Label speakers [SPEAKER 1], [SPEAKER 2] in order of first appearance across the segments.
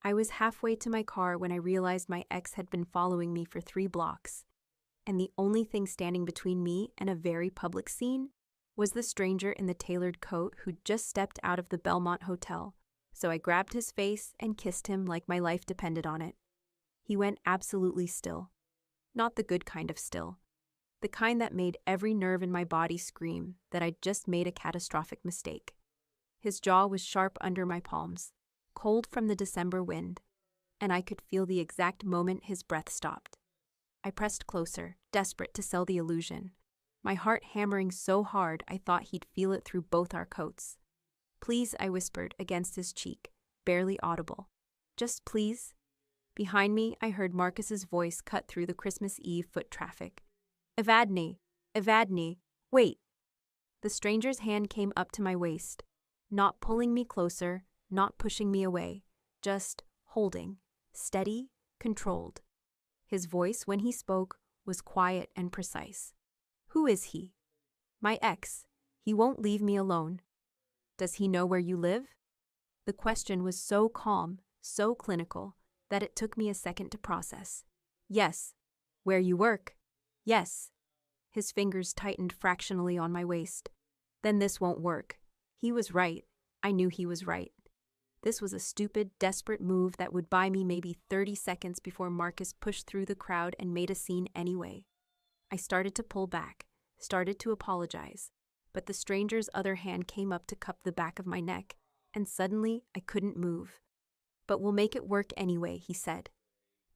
[SPEAKER 1] I was halfway to my car when I realized my ex had been following me for 3 blocks, and the only thing standing between me and a very public scene was the stranger in the tailored coat who'd just stepped out of the Belmont Hotel. So I grabbed his face and kissed him like my life depended on it. He went absolutely still. Not the good kind of still. The kind that made every nerve in my body scream that I'd just made a catastrophic mistake. His jaw was sharp under my palms, cold from the December wind, and I could feel the exact moment his breath stopped. I pressed closer, desperate to sell the illusion, my heart hammering so hard I thought he'd feel it through both our coats. "Please," I whispered against his cheek, barely audible. "Just please." Behind me, I heard Marcus's voice cut through the Christmas Eve foot traffic. "Evadne! Evadne! Wait!" The stranger's hand came up to my waist, not pulling me closer, not pushing me away, just holding, steady, controlled. His voice, when he spoke, was quiet and precise. "Who is he?" "My ex. He won't leave me alone." "Does he know where you live?" The question was so calm, so clinical, that it took me a second to process. "Yes." "Where you work?" "Yes." His fingers tightened fractionally on my waist. "Then this won't work." He was right. I knew he was right. This was a stupid, desperate move that would buy me maybe 30 seconds before Marcus pushed through the crowd and made a scene anyway. I started to pull back, started to apologize, but the stranger's other hand came up to cup the back of my neck, and suddenly I couldn't move. "But we'll make it work anyway," he said.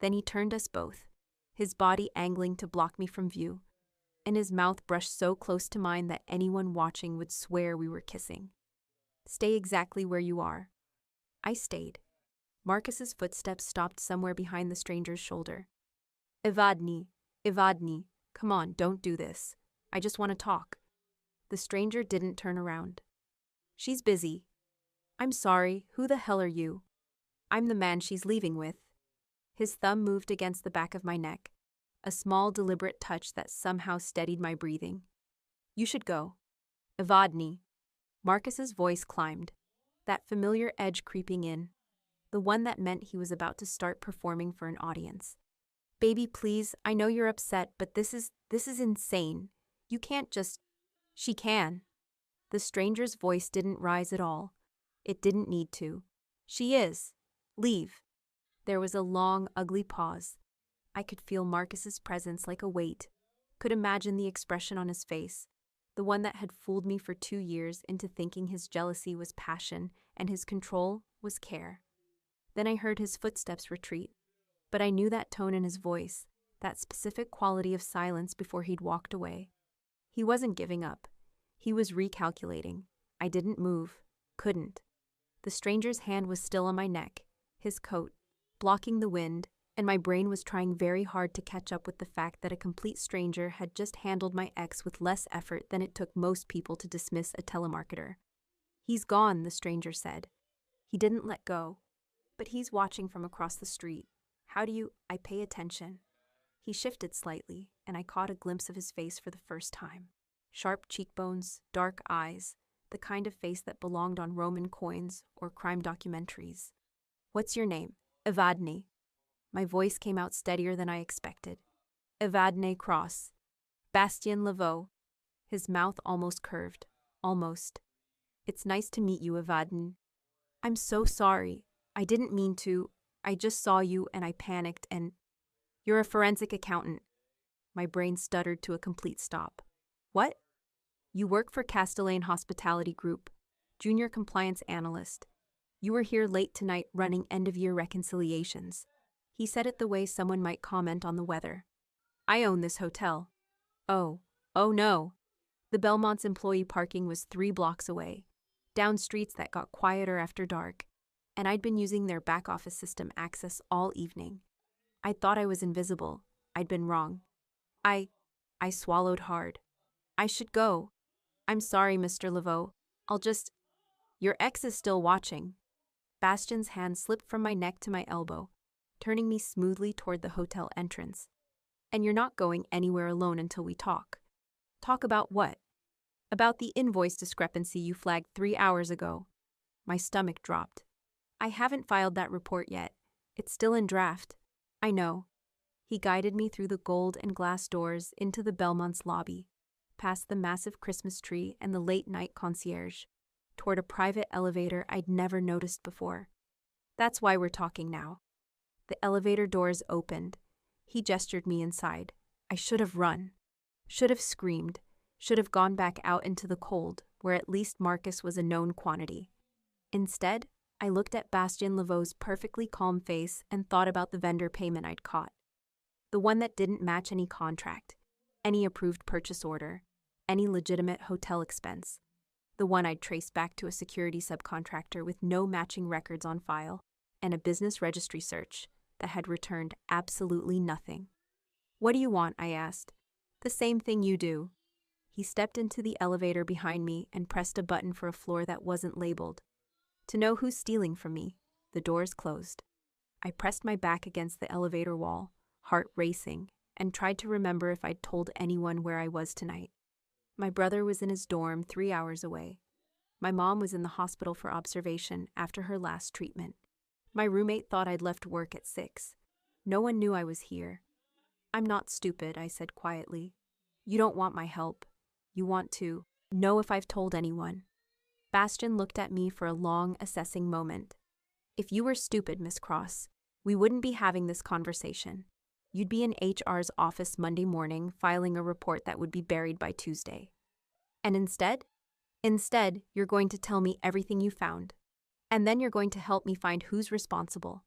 [SPEAKER 1] Then he turned us both, his body angling to block me from view, and his mouth brushed so close to mine that anyone watching would swear we were kissing. "Stay exactly where you are." I stayed. Marcus's footsteps stopped somewhere behind the stranger's shoulder. "Evadne, Evadne, come on, don't do this. I just want to talk." The stranger didn't turn around. "She's busy." "I'm sorry, who the hell are you?" "I'm the man she's leaving with." His thumb moved against the back of my neck, a small, deliberate touch that somehow steadied my breathing. "You should go." "Evadne." Marcus's voice climbed, that familiar edge creeping in, the one that meant he was about to start performing for an audience. "Baby, please, I know you're upset, but this is insane. You can't just—" "She can." The stranger's voice didn't rise at all. It didn't need to. "She is. Leave." There was a long, ugly pause. I could feel Marcus's presence like a weight, could imagine the expression on his face, the one that had fooled me for 2 years into thinking his jealousy was passion and his control was care. Then I heard his footsteps retreat, but I knew that tone in his voice, that specific quality of silence before he'd walked away. He wasn't giving up. He was recalculating. I didn't move. Couldn't. The stranger's hand was still on my neck, his coat, blocking the wind, and my brain was trying very hard to catch up with the fact that a complete stranger had just handled my ex with less effort than it took most people to dismiss a telemarketer. "He's gone," the stranger said. He didn't let go. "But he's watching from across the street. How do you—" "I pay attention." He shifted slightly, and I caught a glimpse of his face for the first time. Sharp cheekbones, dark eyes, the kind of face that belonged on Roman coins or crime documentaries. "What's your name?" "Evadne." My voice came out steadier than I expected. "Evadne Cross. Bastien Laveau." His mouth almost curved. Almost. "It's nice to meet you, Evadne." "I'm so sorry. I didn't mean to. I just saw you and I panicked and—" "You're a forensic accountant." My brain stuttered to a complete stop. "What?" "You work for Castellane Hospitality Group, junior compliance analyst. You were here late tonight running end-of-year reconciliations." He said it the way someone might comment on the weather. "I own this hotel." "Oh no." The Belmont's employee parking was 3 blocks away, down streets that got quieter after dark, and I'd been using their back-office system access all evening. I thought I was invisible. I'd been wrong. I swallowed hard. "I should go." "I'm sorry, Mr. Laveau. I'll just—" "Your ex is still watching." Bastien's hand slipped from my neck to my elbow, turning me smoothly toward the hotel entrance. "And you're not going anywhere alone until we talk." "Talk about what?" "About the invoice discrepancy you flagged 3 hours ago." My stomach dropped. "I haven't filed that report yet. It's still in draft. I know. He guided me through the gold and glass doors into the Belmont's lobby, past the massive Christmas tree and the late-night concierge, toward a private elevator I'd never noticed before. That's why we're talking now. The elevator doors opened. He gestured me inside. I should have run. Should have screamed. Should have gone back out into the cold, where at least Marcus was a known quantity. Instead, I looked at Bastien Laveau's perfectly calm face and thought about the vendor payment I'd caught. The one that didn't match any contract, any approved purchase order, any legitimate hotel expense. The one I'd traced back to a security subcontractor with no matching records on file and a business registry search that had returned absolutely nothing. What do you want? I asked. The same thing you do. He stepped into the elevator behind me and pressed a button for a floor that wasn't labeled. To know who's stealing from me, the doors closed. I pressed my back against the elevator wall, heart racing, and tried to remember if I'd told anyone where I was tonight. My brother was in his dorm 3 hours away. My mom was in the hospital for observation after her last treatment. My roommate thought I'd left work at 6. No one knew I was here. I'm not stupid, I said quietly. You don't want my help. You want to know if I've told anyone. Bastien looked at me for a long, assessing moment. If you were stupid, Miss Cross, we wouldn't be having this conversation. You'd be in HR's office Monday morning filing a report that would be buried by Tuesday. And instead, you're going to tell me everything you found. And then you're going to help me find who's responsible.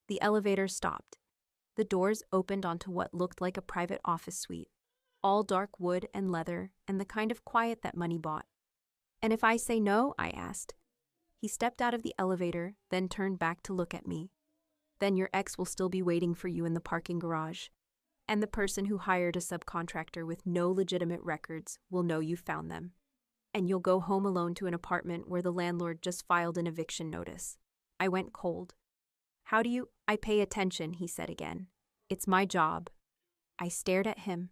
[SPEAKER 1] The elevator stopped. The doors opened onto what looked like a private office suite, all dark wood and leather and the kind of quiet that money bought. And if I say no? I asked. He stepped out of the elevator, then turned back to look at me. Then your ex will still be waiting for you in the parking garage. And the person who hired a subcontractor with no legitimate records will know you found them. And you'll go home alone to an apartment where the landlord just filed an eviction notice. I went cold. How do you? I pay attention, he said again. It's my job. I stared at him.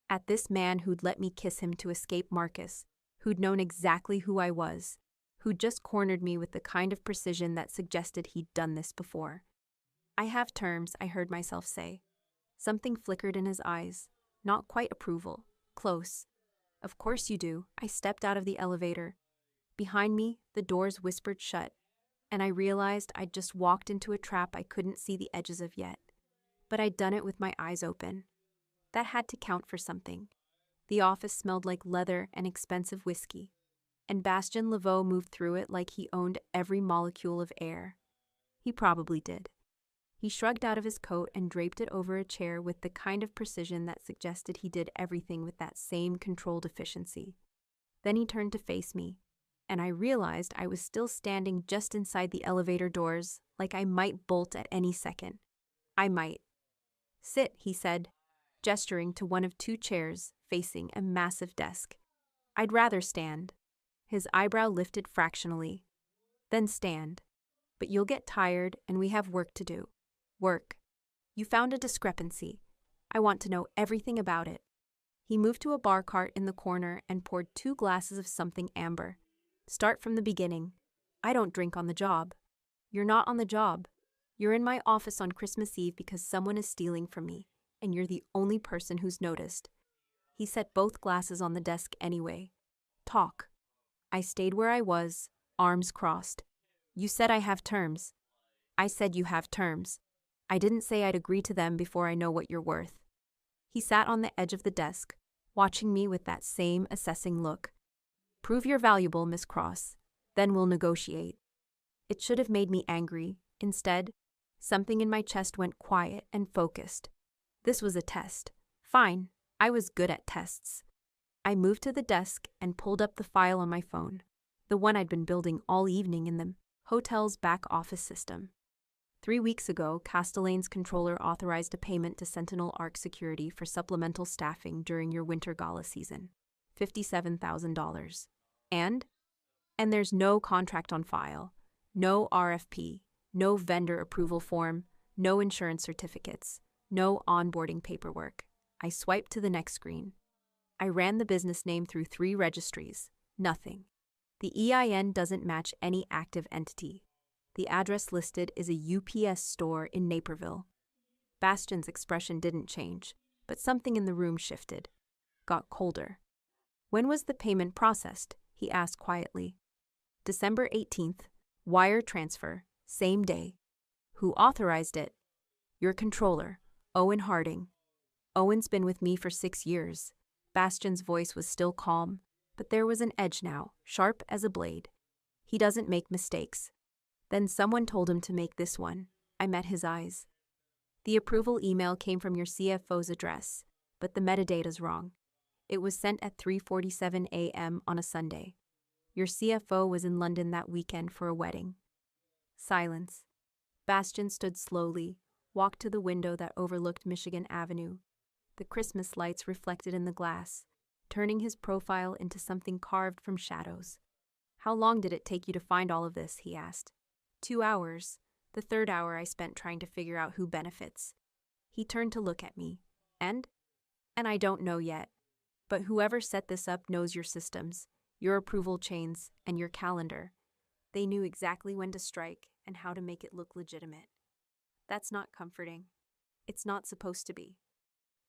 [SPEAKER 1] At this man who'd let me kiss him to escape Marcus, who'd known exactly who I was, who'd just cornered me with the kind of precision that suggested he'd done this before. I have terms, I heard myself say. Something flickered in his eyes. Not quite approval. Close. Of course you do. I stepped out of the elevator. Behind me, the doors whispered shut, and I realized I'd just walked into a trap I couldn't see the edges of yet. But I'd done it with my eyes open. That had to count for something. The office smelled like leather and expensive whiskey, and Bastien Laveau moved through it like he owned every molecule of air. He probably did. He shrugged out of his coat and draped it over a chair with the kind of precision that suggested he did everything with that same controlled efficiency. Then he turned to face me, and I realized I was still standing just inside the elevator doors, like I might bolt at any second. I might. Sit, he said, gesturing to one of 2 chairs facing a massive desk. I'd rather stand. His eyebrow lifted fractionally. Then stand. But you'll get tired, and we have work to do. Work. You found a discrepancy. I want to know everything about it. He moved to a bar cart in the corner and poured 2 glasses of something amber. Start from the beginning. I don't drink on the job. You're not on the job. You're in my office on Christmas Eve because someone is stealing from me, and you're the only person who's noticed. He set both glasses on the desk anyway. Talk. I stayed where I was, arms crossed. You said I have terms. I said you have terms. I didn't say I'd agree to them before I know what you're worth. He sat on the edge of the desk, watching me with that same assessing look. Prove you're valuable, Miss Cross. Then we'll negotiate. It should have made me angry. Instead, something in my chest went quiet and focused. This was a test. Fine, I was good at tests. I moved to the desk and pulled up the file on my phone, the one I'd been building all evening in the hotel's back office system. 3 weeks ago, Castellane's controller authorized a payment to Sentinel Arc Security for supplemental staffing during your winter gala season. $57,000. And there's no contract on file, no RFP, no vendor approval form, no insurance certificates, no onboarding paperwork. I swiped to the next screen. I ran the business name through 3 registries. Nothing. The EIN doesn't match any active entity. The address listed is a UPS store in Naperville. Bastian's expression didn't change, but something in the room shifted, got colder. When was the payment processed? He asked quietly. December 18th, wire transfer, same day. Who authorized it? Your controller, Owen Harding. Owen's been with me for 6 years. Bastian's voice was still calm, but there was an edge now, sharp as a blade. He doesn't make mistakes. Then someone told him to make this one. I met his eyes. The approval email came from your CFO's address, but the metadata's wrong. It was sent at 3:47 a.m. on a Sunday. Your CFO was in London that weekend for a wedding. Silence. Bastian stood slowly, walked to the window that overlooked Michigan Avenue. The Christmas lights reflected in the glass, turning his profile into something carved from shadows. How long did it take you to find all of this? He asked. 2 hours. The third hour I spent trying to figure out who benefits. He turned to look at me. And I don't know yet. But whoever set this up knows your systems, your approval chains, and your calendar. They knew exactly when to strike and how to make it look legitimate. That's not comforting. It's not supposed to be.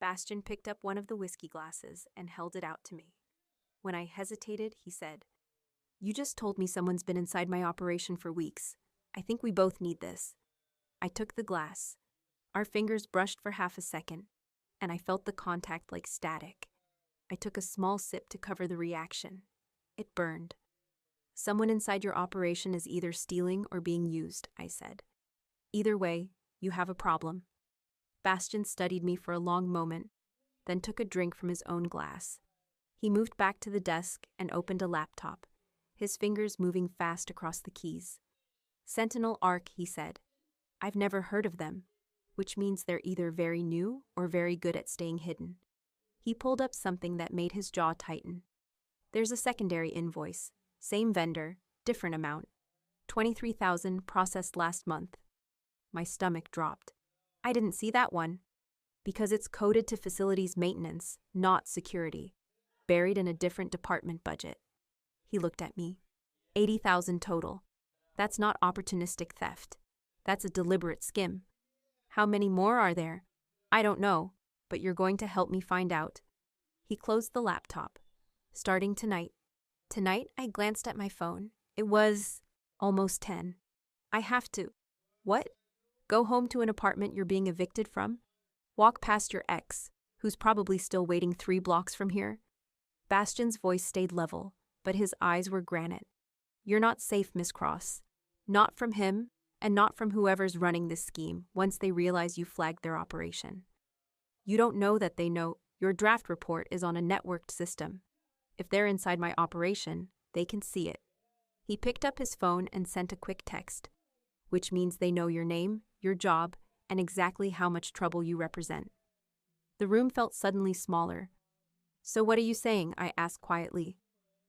[SPEAKER 1] Bastian picked up one of the whiskey glasses and held it out to me. When I hesitated, he said, You just told me someone's been inside my operation for weeks. I think we both need this. I took the glass. Our fingers brushed for half a second, and I felt the contact like static. I took a small sip to cover the reaction. It burned. Someone inside your operation is either stealing or being used, I said. Either way, you have a problem. Bastian studied me for a long moment, then took a drink from his own glass. He moved back to the desk and opened a laptop, his fingers moving fast across the keys. Sentinel Arc, he said. I've never heard of them, which means they're either very new or very good at staying hidden. He pulled up something that made his jaw tighten. There's a secondary invoice. Same vendor, different amount. $23,000 processed last month. My stomach dropped. I didn't see that one. Because it's coded to facilities maintenance, not security. Buried in a different department budget. He looked at me. 80,000 total. That's not opportunistic theft. That's a deliberate skim. How many more are there? I don't know, but you're going to help me find out. He closed the laptop. Starting tonight. Tonight, I glanced at my phone. It was almost 10. I have to. What? Go home to an apartment you're being evicted from? Walk past your ex, who's probably still waiting 3 blocks from here? Bastian's voice stayed level, but his eyes were granite. You're not safe, Miss Cross. Not from him, and not from whoever's running this scheme once they realize you flagged their operation. You don't know that they know your draft report is on a networked system. If they're inside my operation, they can see it. He picked up his phone and sent a quick text, which means they know your name, your job, and exactly how much trouble you represent. The room felt suddenly smaller. So what are you saying? I asked quietly.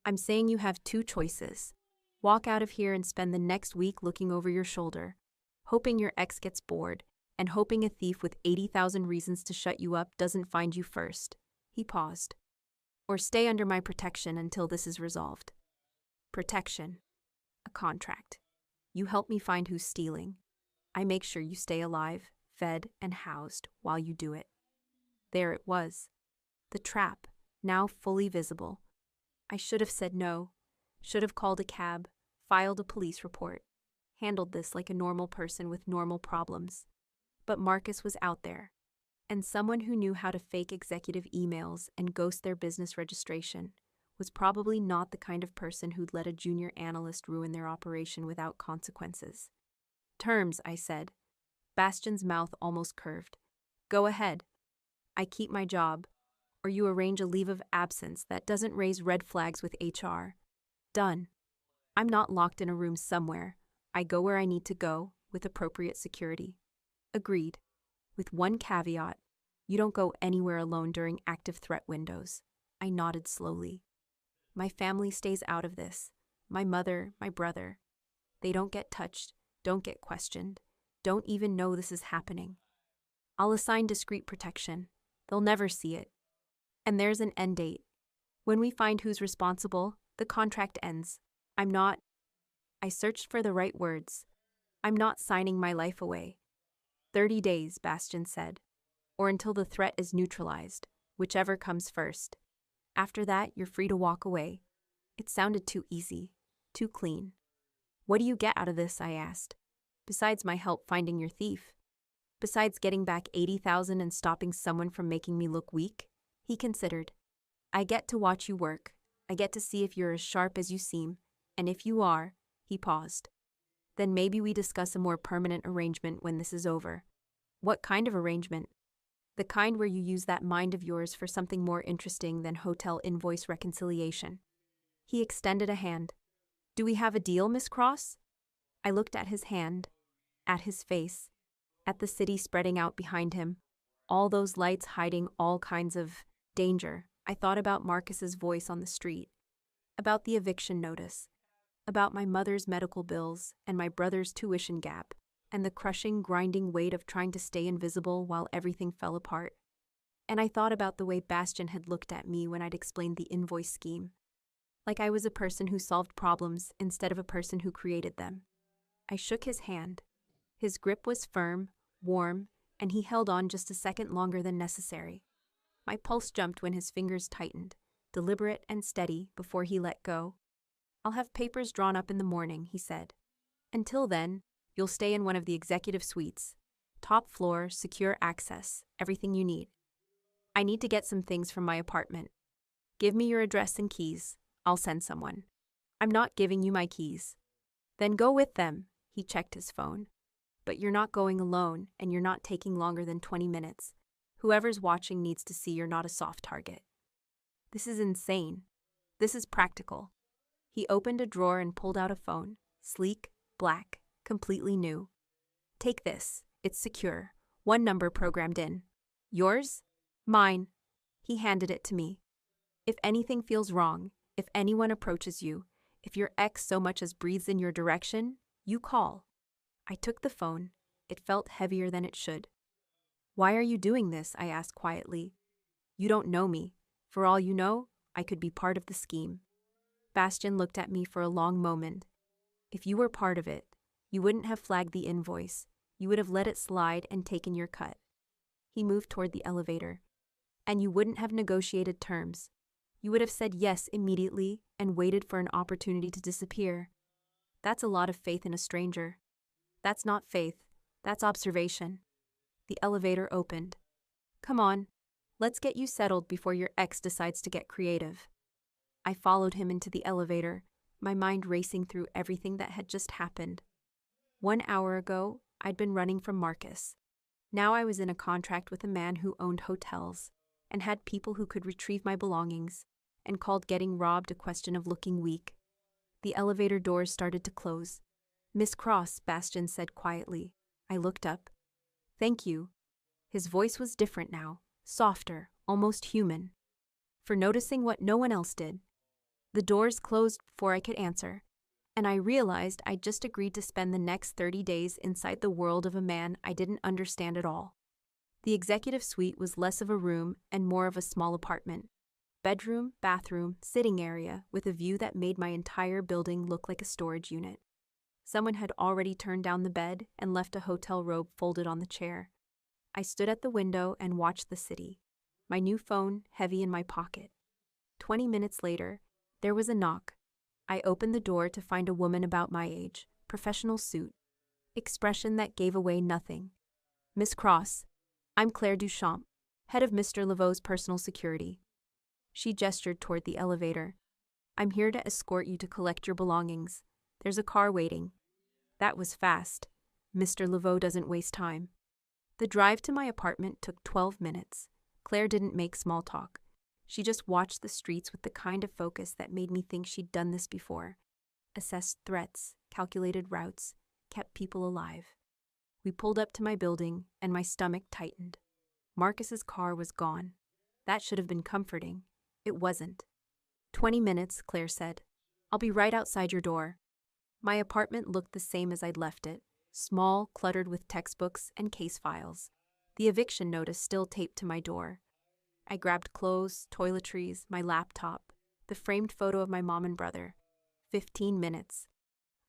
[SPEAKER 1] I'm saying you have 2 choices. Walk out of here and spend the next week looking over your shoulder, hoping your ex gets bored, and hoping a thief with 80,000 reasons to shut you up doesn't find you first. He paused. Or stay under my protection until this is resolved. Protection. A contract. You help me find who's stealing. I make sure you stay alive, fed, and housed while you do it. There it was. The trap, now fully visible. I should have said no. Should have called a cab, filed a police report, handled this like a normal person with normal problems. But Marcus was out there, and someone who knew how to fake executive emails and ghost their business registration was probably not the kind of person who'd let a junior analyst ruin their operation without consequences. Terms, I said. Bastian's mouth almost curved. Go ahead. I keep my job, or you arrange a leave of absence that doesn't raise red flags with HR. Done. I'm not locked in a room somewhere. I go where I need to go, with appropriate security. Agreed. With one caveat, you don't go anywhere alone during active threat windows. I nodded slowly. My family stays out of this. My mother, my brother. They don't get touched, don't get questioned, don't even know this is happening. I'll assign discreet protection. They'll never see it. And there's an end date. When we find who's responsible, the contract ends. I searched for the right words. I'm not signing my life away. 30 days, Bastian said. Or until the threat is neutralized, whichever comes first. After that, you're free to walk away. It sounded too easy, too clean. What do you get out of this, I asked. Besides my help finding your thief? Besides getting back 80,000 and stopping someone from making me look weak? He considered. I get to watch you work. I get to see if you're as sharp as you seem. And if you are, he paused. Then maybe we discuss a more permanent arrangement when this is over. What kind of arrangement? The kind where you use that mind of yours for something more interesting than hotel invoice reconciliation. He extended a hand. Do we have a deal, Miss Cross? I looked at his hand, at his face, at the city spreading out behind him, all those lights hiding all kinds of danger. I thought about Marcus's voice on the street, about the eviction notice, about my mother's medical bills and my brother's tuition gap, and the crushing, grinding weight of trying to stay invisible while everything fell apart. And I thought about the way Bastian had looked at me when I'd explained the invoice scheme, like I was a person who solved problems instead of a person who created them. I shook his hand. His grip was firm, warm, and he held on just a second longer than necessary. My pulse jumped when his fingers tightened, deliberate and steady, before he let go. I'll have papers drawn up in the morning, he said. Until then, you'll stay in one of the executive suites. Top floor, secure access, everything you need. I need to get some things from my apartment. Give me your address and keys. I'll send someone. I'm not giving you my keys. Then go with them, he checked his phone. But you're not going alone, and you're not taking longer than 20 minutes. Whoever's watching needs to see you're not a soft target. This is insane. This is practical. He opened a drawer and pulled out a phone, sleek, black, completely new. Take this. It's secure. One number programmed in. Yours? Mine. He handed it to me. If anything feels wrong, if anyone approaches you, if your ex so much as breathes in your direction, you call. I took the phone. It felt heavier than it should. Why are you doing this? I asked quietly. You don't know me. For all you know, I could be part of the scheme. Bastian looked at me for a long moment. If you were part of it, you wouldn't have flagged the invoice. You would have let it slide and taken your cut. He moved toward the elevator. And you wouldn't have negotiated terms. You would have said yes immediately and waited for an opportunity to disappear. That's a lot of faith in a stranger. That's not faith. That's observation. The elevator opened. Come on, let's get you settled before your ex decides to get creative. I followed him into the elevator, my mind racing through everything that had just happened. 1 hour ago, I'd been running from Marcus. Now I was in a contract with a man who owned hotels and had people who could retrieve my belongings and called getting robbed a question of looking weak. The elevator doors started to close. Miss Cross, Bastian said quietly. I looked up. Thank you. His voice was different now, softer, almost human. For noticing what no one else did. The doors closed before I could answer, and I realized I'd just agreed to spend the next 30 days inside the world of a man I didn't understand at all. The executive suite was less of a room and more of a small apartment. Bedroom, bathroom, sitting area with a view that made my entire building look like a storage unit. Someone had already turned down the bed and left a hotel robe folded on the chair. I stood at the window and watched the city, my new phone heavy in my pocket. 20 minutes later, there was a knock. I opened the door to find a woman about my age, professional suit, expression that gave away nothing. Miss Cross, I'm Claire Duchamp, head of Mr. Laveau's personal security. She gestured toward the elevator. I'm here to escort you to collect your belongings. There's a car waiting. That was fast. Mr. Laveau doesn't waste time. The drive to my apartment took 12 minutes. Claire didn't make small talk. She just watched the streets with the kind of focus that made me think she'd done this before. Assessed threats, calculated routes, kept people alive. We pulled up to my building, and my stomach tightened. Marcus's car was gone. That should have been comforting. It wasn't. 20 minutes, Claire said. I'll be right outside your door. My apartment looked the same as I'd left it, small, cluttered with textbooks and case files. The eviction notice still taped to my door. I grabbed clothes, toiletries, my laptop, the framed photo of my mom and brother. 15 minutes.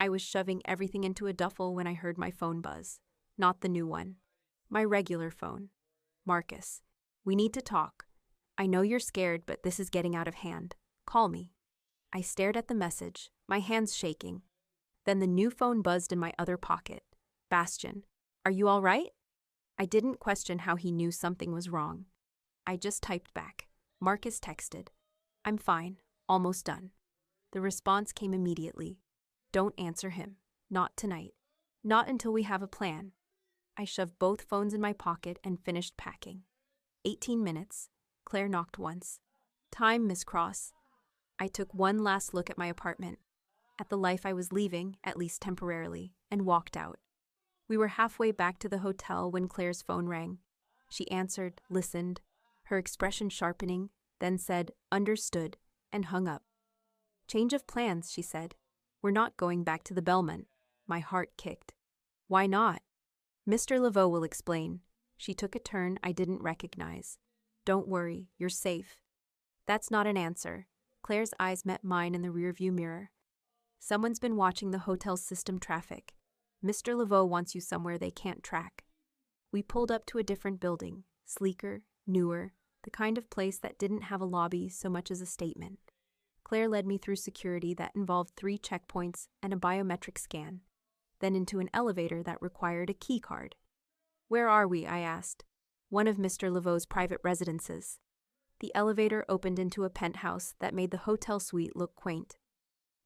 [SPEAKER 1] I was shoving everything into a duffel when I heard my phone buzz. Not the new one. My regular phone. Marcus, we need to talk. I know you're scared, but this is getting out of hand. Call me. I stared at the message, my hands shaking. Then the new phone buzzed in my other pocket. Bastian, are you all right? I didn't question how he knew something was wrong. I just typed back. Marcus texted. I'm fine, almost done. The response came immediately. Don't answer him. Not tonight. Not until we have a plan. I shoved both phones in my pocket and finished packing. 18 minutes. Claire knocked once. Time, Miss Cross. I took one last look at my apartment, at the life I was leaving, at least temporarily, and walked out. We were halfway back to the hotel when Claire's phone rang. She answered, listened, her expression sharpening, then said, understood, and hung up. Change of plans, she said. We're not going back to the Belmont. My heart kicked. Why not? Mr. Laveau will explain. She took a turn I didn't recognize. Don't worry, you're safe. That's not an answer. Claire's eyes met mine in the rearview mirror. Someone's been watching the hotel's system traffic. Mr. Laveau wants you somewhere they can't track. We pulled up to a different building, sleeker, newer, the kind of place that didn't have a lobby so much as a statement. Claire led me through security that involved 3 checkpoints and a biometric scan, then into an elevator that required a key card. Where are we? I asked. One of Mr. Laveau's private residences. The elevator opened into a penthouse that made the hotel suite look quaint.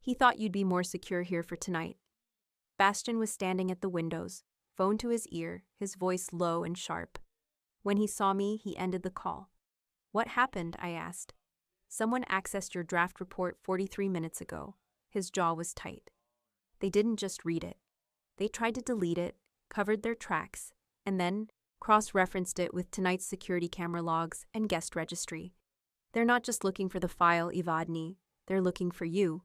[SPEAKER 1] He thought you'd be more secure here for tonight. Bastian was standing at the windows, phone to his ear, his voice low and sharp. When he saw me, he ended the call. What happened? I asked. Someone accessed your draft report 43 minutes ago. His jaw was tight. They didn't just read it. They tried to delete it, covered their tracks, and then cross-referenced it with tonight's security camera logs and guest registry. They're not just looking for the file, Evadny. They're looking for you.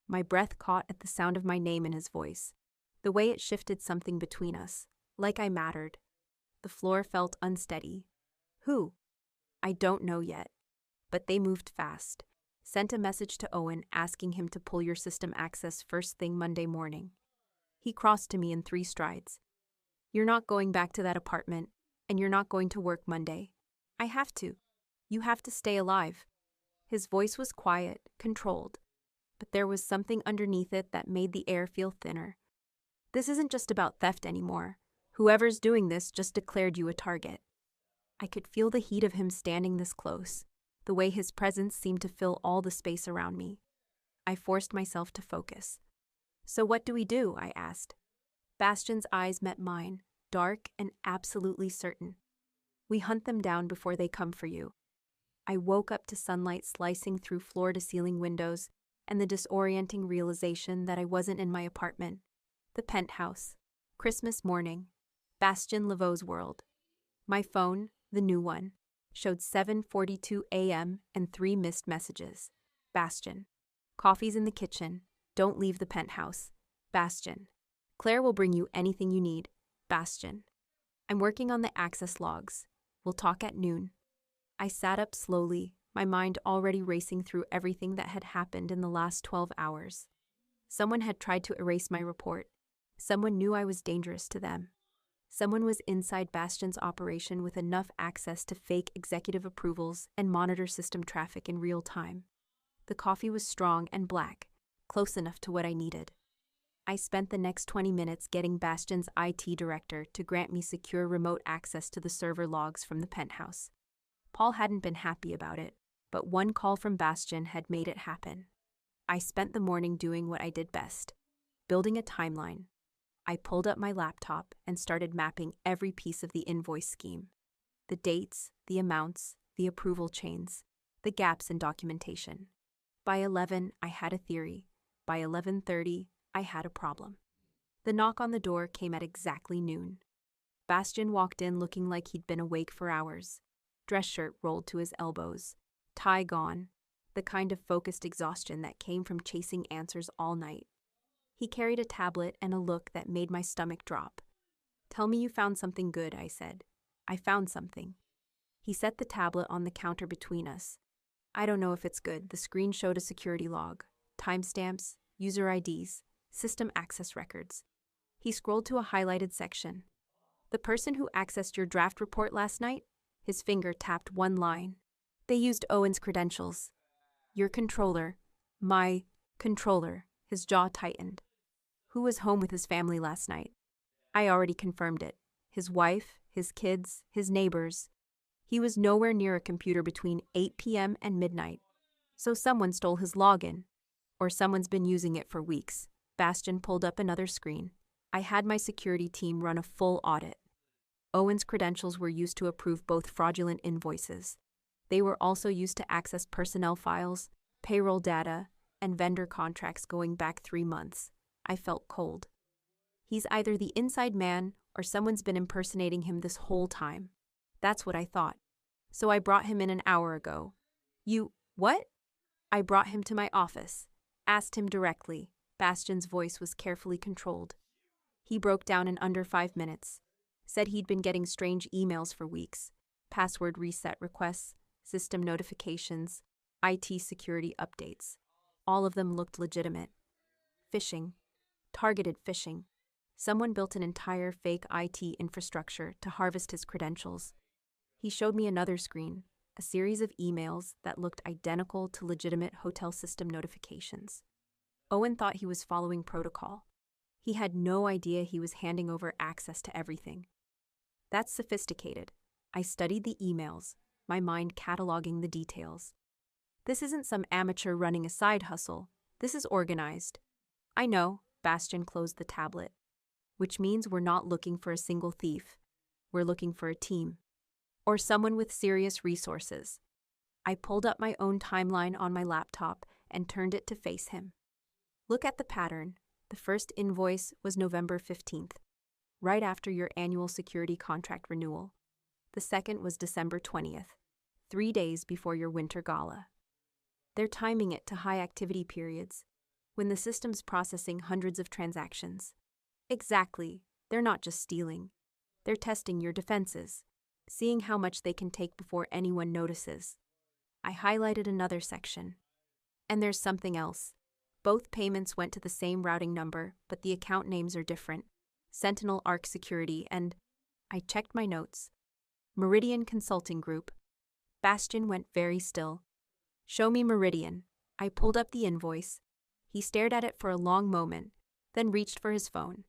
[SPEAKER 1] My breath caught at the sound of my name in his voice. The way it shifted something between us, like I mattered. The floor felt unsteady. Who? I don't know yet. But they moved fast. Sent a message to Owen asking him to pull your system access first thing Monday morning. He crossed to me in 3 strides. You're not going back to that apartment, and you're not going to work Monday. I have to. You have to stay alive. His voice was quiet, controlled, but there was something underneath it that made the air feel thinner. This isn't just about theft anymore. Whoever's doing this just declared you a target. I could feel the heat of him standing this close, the way his presence seemed to fill all the space around me. I forced myself to focus. So what do we do? I asked. Bastian's eyes met mine, dark and absolutely certain. We hunt them down before they come for you. I woke up to sunlight slicing through floor-to-ceiling windows and the disorienting realization that I wasn't in my apartment. The penthouse. Christmas morning. Bastian Laveau's world. My phone, the new one, showed 7:42 a.m. and 3 missed messages. Bastian. Coffee's in the kitchen. Don't leave the penthouse. Bastian. Claire will bring you anything you need. Bastian. I'm working on the access logs. We'll talk at noon. I sat up slowly, my mind already racing through everything that had happened in the last 12 hours. Someone had tried to erase my report. Someone knew I was dangerous to them. Someone was inside Bastian's operation with enough access to fake executive approvals and monitor system traffic in real time. The coffee was strong and black, close enough to what I needed. I spent the next 20 minutes getting Bastian's IT director to grant me secure remote access to the server logs from the penthouse. Paul hadn't been happy about it, but one call from Bastian had made it happen. I spent the morning doing what I did best, building a timeline. I pulled up my laptop and started mapping every piece of the invoice scheme. The dates, the amounts, the approval chains, the gaps in documentation. By 11, I had a theory. By 11:30, I had a problem. The knock on the door came at exactly noon. Bastian walked in looking like he'd been awake for hours. Dress shirt rolled to his elbows, tie gone, the kind of focused exhaustion that came from chasing answers all night. He carried a tablet and a look that made my stomach drop. Tell me you found something good, I said. I found something. He set the tablet on the counter between us. I don't know if it's good. The screen showed a security log, timestamps, user IDs, System access records. He scrolled to a highlighted section. The person who accessed your draft report last night? His finger tapped one line. They used Owen's credentials. Your controller. My controller. His jaw tightened. Who was home with his family last night? I already confirmed it. His wife, his kids, his neighbors. He was nowhere near a computer between 8 p.m. and midnight. So someone stole his login. Or someone's been using it for weeks. Bastian pulled up another screen. I had my security team run a full audit. Owen's credentials were used to approve both fraudulent invoices. They were also used to access personnel files, payroll data, and vendor contracts going back 3 months. I felt cold. He's either the inside man or someone's been impersonating him this whole time. That's what I thought. So I brought him in an hour ago. You, what? I brought him to my office. Asked him directly. Bastian's voice was carefully controlled. He broke down in under 5 minutes. Said he'd been getting strange emails for weeks. Password reset requests, system notifications, IT security updates. All of them looked legitimate. Phishing. Targeted phishing. Someone built an entire fake IT infrastructure to harvest his credentials. He showed me another screen, a series of emails that looked identical to legitimate hotel system notifications. Owen thought he was following protocol. He had no idea he was handing over access to everything. That's sophisticated. I studied the emails, my mind cataloging the details. This isn't some amateur running a side hustle. This is organized. I know, Bastian closed the tablet. Which means we're not looking for a single thief. We're looking for a team. Or someone with serious resources. I pulled up my own timeline on my laptop and turned it to face him. Look at the pattern. The first invoice was November 15th, right after your annual security contract renewal. The second was December 20th, 3 days before your winter gala. They're timing it to high activity periods, when the system's processing hundreds of transactions. Exactly. They're not just stealing. They're testing your defenses, seeing how much they can take before anyone notices. I highlighted another section. And there's something else. Both payments went to the same routing number, but the account names are different. Sentinel Arc Security and... I checked my notes. Meridian Consulting Group. Bastian went very still. Show me Meridian. I pulled up the invoice. He stared at it for a long moment, then reached for his phone.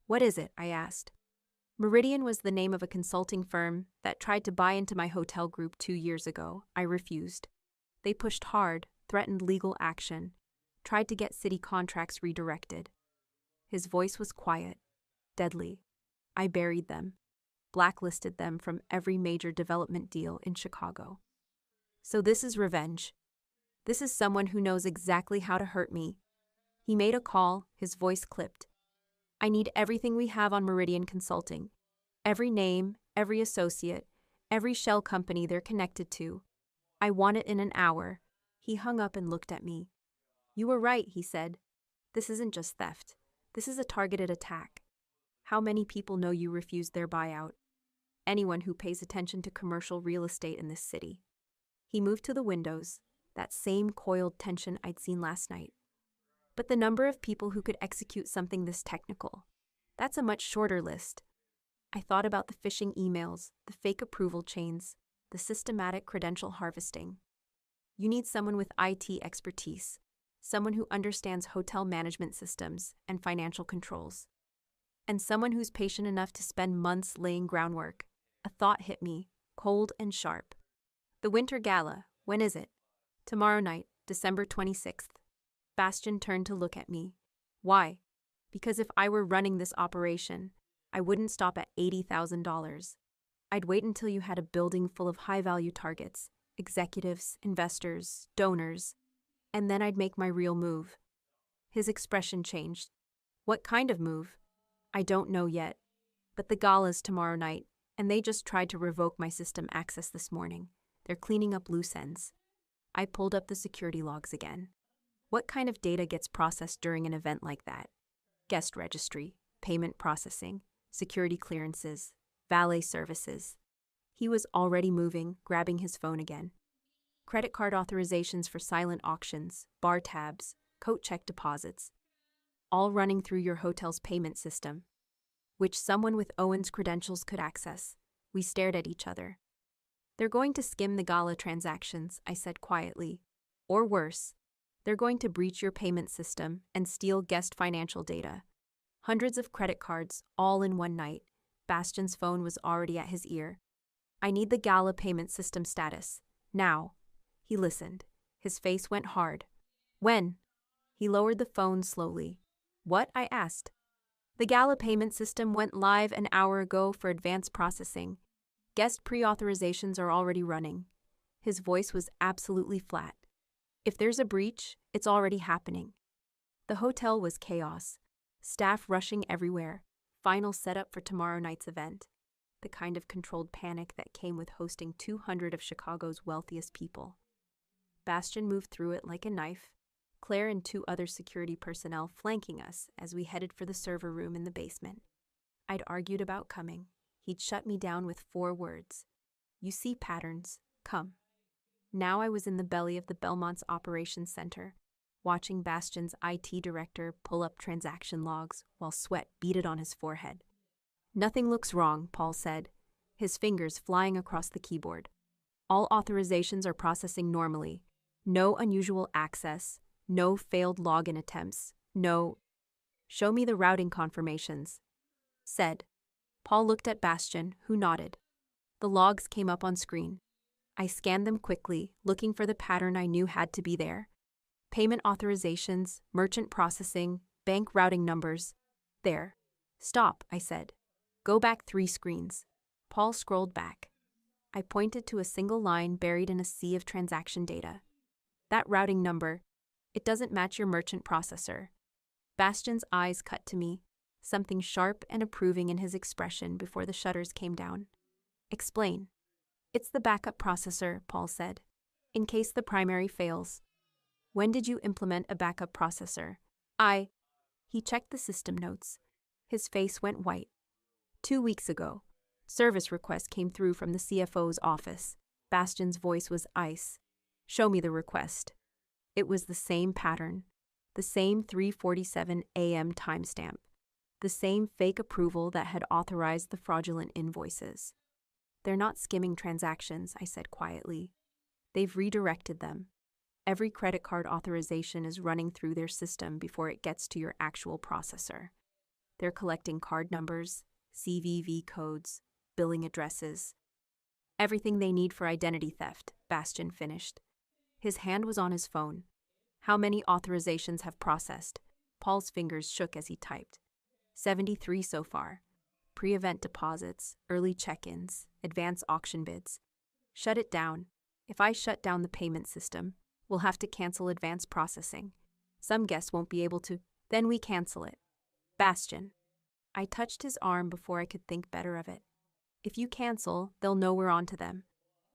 [SPEAKER 1] What is it? I asked. Meridian was the name of a consulting firm that tried to buy into my hotel group 2 years ago. I refused. They pushed hard, threatened legal action, tried to get city contracts redirected. His voice was quiet, deadly. I buried them, blacklisted them from every major development deal in Chicago. So this is revenge. This is someone who knows exactly how to hurt me. He made a call, his voice clipped. I need everything we have on Meridian Consulting. Every name, every associate, every shell company they're connected to. I want it in an hour. He hung up and looked at me. You were right, he said. This isn't just theft. This is a targeted attack. How many people know you refused their buyout? Anyone who pays attention to commercial real estate in this city. He moved to the windows, that same coiled tension I'd seen last night. But the number of people who could execute something this technical, that's a much shorter list. I thought about the phishing emails, the fake approval chains, the systematic credential harvesting. You need someone with IT expertise, someone who understands hotel management systems and financial controls, and someone who's patient enough to spend months laying groundwork. A thought hit me, cold and sharp. The Winter Gala, when is it? Tomorrow night, December 26th. Bastian turned to look at me. Why? Because if I were running this operation, I wouldn't stop at $80,000. I'd wait until you had a building full of high-value targets, executives, investors, donors, and then I'd make my real move. His expression changed. What kind of move? I don't know yet, but the gala's tomorrow night, and they just tried to revoke my system access this morning. They're cleaning up loose ends. I pulled up the security logs again. What kind of data gets processed during an event like that? Guest registry, payment processing, security clearances, valet services. He was already moving, grabbing his phone again. Credit card authorizations for silent auctions, bar tabs, coat check deposits. all running through your hotel's payment system, which someone with Owen's credentials could access. We stared at each other. They're going to skim the gala transactions, I said quietly. Or worse, they're going to breach your payment system and steal guest financial data. Hundreds of credit cards, all in one night. Bastian's phone was already at his ear. I need the gala payment system status. Now. He listened. His face went hard. When? He lowered the phone slowly. What? I asked. The gala payment system went live an hour ago for advanced processing. Guest pre-authorizations are already running. His voice was absolutely flat. If there's a breach, it's already happening. The hotel was chaos. Staff rushing everywhere. Final setup for tomorrow night's event. The kind of controlled panic that came with hosting 200 of Chicago's wealthiest people. Bastian moved through it like a knife, Claire and 2 other security personnel flanking us as we headed for the server room in the basement. I'd argued about coming. He'd shut me down with 4 words. You see patterns. Come. Now I was in the belly of the Belmont's operations center, watching Bastian's IT director pull up transaction logs while sweat beaded on his forehead. Nothing looks wrong, Paul said, his fingers flying across the keyboard. All authorizations are processing normally. No unusual access. No failed login attempts. No. Show me the routing confirmations. Said. Paul looked at Bastian, who nodded. The logs came up on screen. I scanned them quickly, looking for the pattern I knew had to be there. Payment authorizations, merchant processing, bank routing numbers. There. Stop, I said. Go back 3 screens. Paul scrolled back. I pointed to a single line buried in a sea of transaction data. That routing number, it doesn't match your merchant processor. Bastian's eyes cut to me, something sharp and approving in his expression before the shutters came down. Explain. It's the backup processor, Paul said, in case the primary fails. When did you implement a backup processor? He checked the system notes. His face went white. 2 weeks ago. Service request came through from the CFO's office. Bastian's voice was ice. Show me the request. It was the same pattern. The same 3:47 a.m. timestamp. The same fake approval that had authorized the fraudulent invoices. They're not skimming transactions, I said quietly. They've redirected them. Every credit card authorization is running through their system before it gets to your actual processor. They're collecting card numbers, CVV codes, billing addresses. Everything they need for identity theft, Bastian finished. His hand was on his phone. How many authorizations have processed? Paul's fingers shook as he typed. 73 so far. Pre-event deposits, early check-ins, advance auction bids. Shut it down. If I shut down the payment system, we'll have to cancel advance processing. Some guests won't be able to. Then we cancel it. Bastian. I touched his arm before I could think better of it. If you cancel, they'll know we're onto them.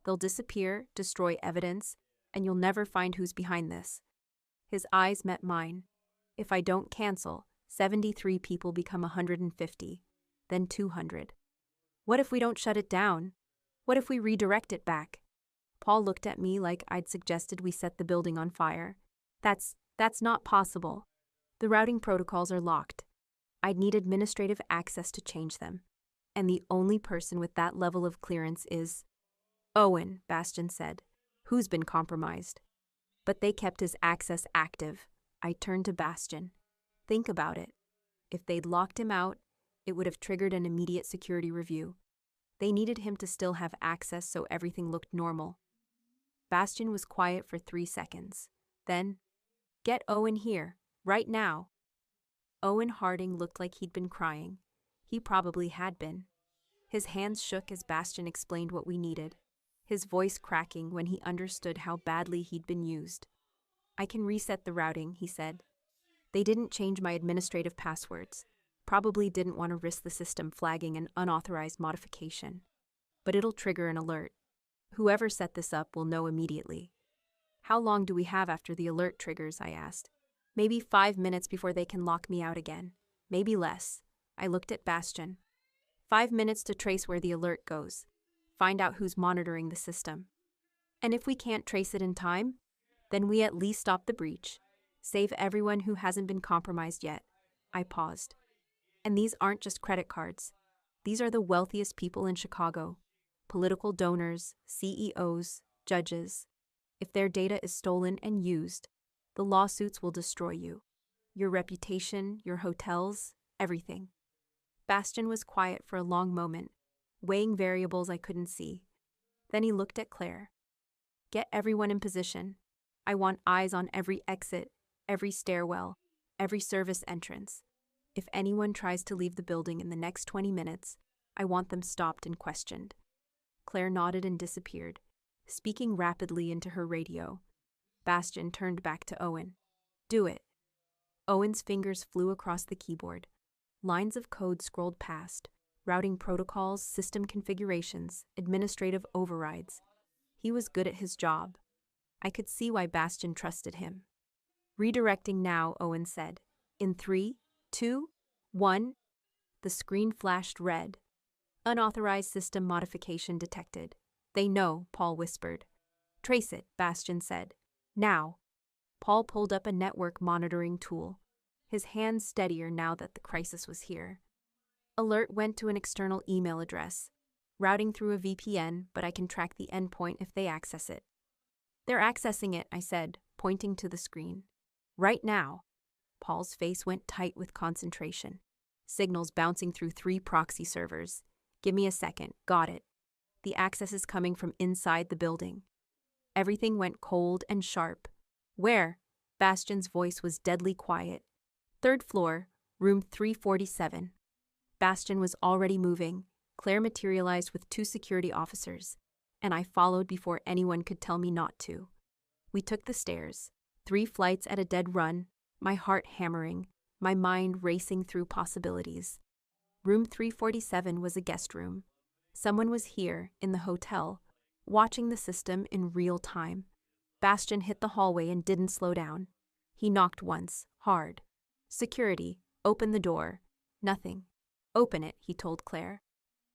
[SPEAKER 1] They'll disappear, destroy evidence, and you'll never find who's behind this. His eyes met mine. If I don't cancel, 73 people become 150, then 200. What if we don't shut it down? What if we redirect it back? Paul looked at me like I'd suggested we set the building on fire. That's not possible. The routing protocols are locked. I'd need administrative access to change them. And the only person with that level of clearance is Owen, Bastian said, who's been compromised. But they kept his access active. I turned to Bastian. Think about it. If they'd locked him out, it would have triggered an immediate security review. They needed him to still have access so everything looked normal. Bastian was quiet for 3 seconds. Then, get Owen here, right now. Owen Harding looked like he'd been crying. He probably had been. His hands shook as Bastian explained what we needed, his voice cracking when he understood how badly he'd been used. I can reset the routing, he said. They didn't change my administrative passwords. Probably didn't want to risk the system flagging an unauthorized modification. But it'll trigger an alert. Whoever set this up will know immediately. How long do we have after the alert triggers, I asked. Maybe 5 minutes before they can lock me out again. Maybe less. I looked at Bastian. 5 minutes to trace where the alert goes. Find out who's monitoring the system. And if we can't trace it in time, then we at least stop the breach. Save everyone who hasn't been compromised yet. I paused. And these aren't just credit cards. These are the wealthiest people in Chicago. Political donors, CEOs, judges. If their data is stolen and used, the lawsuits will destroy you. Your reputation, your hotels, everything. Bastian was quiet for a long moment, weighing variables I couldn't see. Then he looked at Claire. Get everyone in position. I want eyes on every exit, every stairwell, every service entrance. If anyone tries to leave the building in the next 20 minutes, I want them stopped and questioned. Claire nodded and disappeared, speaking rapidly into her radio. Bastian turned back to Owen. Do it. Owen's fingers flew across the keyboard. Lines of code scrolled past, routing protocols, system configurations, administrative overrides. He was good at his job. I could see why Bastian trusted him. Redirecting now, Owen said. In 3, 2, 1. The screen flashed red. Unauthorized system modification detected. They know, Paul whispered. Trace it, Bastian said. Now. Paul pulled up a network monitoring tool, his hands steadier now that the crisis was here. Alert went to an external email address, routing through a VPN, but I can track the endpoint if they access it. They're accessing it, I said, pointing to the screen. Right now. Paul's face went tight with concentration. Signals bouncing through 3 proxy servers. Give me a second. Got it. The access is coming from inside the building. Everything went cold and sharp. Where? Bastian's voice was deadly quiet. 3rd floor, room 347. Bastian was already moving. Claire materialized with 2 security officers, and I followed before anyone could tell me not to. We took the stairs, 3 flights at a dead run, my heart hammering, my mind racing through possibilities. Room 347 was a guest room. Someone was here, in the hotel, watching the system in real time. Bastian hit the hallway and didn't slow down. He knocked once, hard. Security, open the door. Nothing. Open it, he told Claire.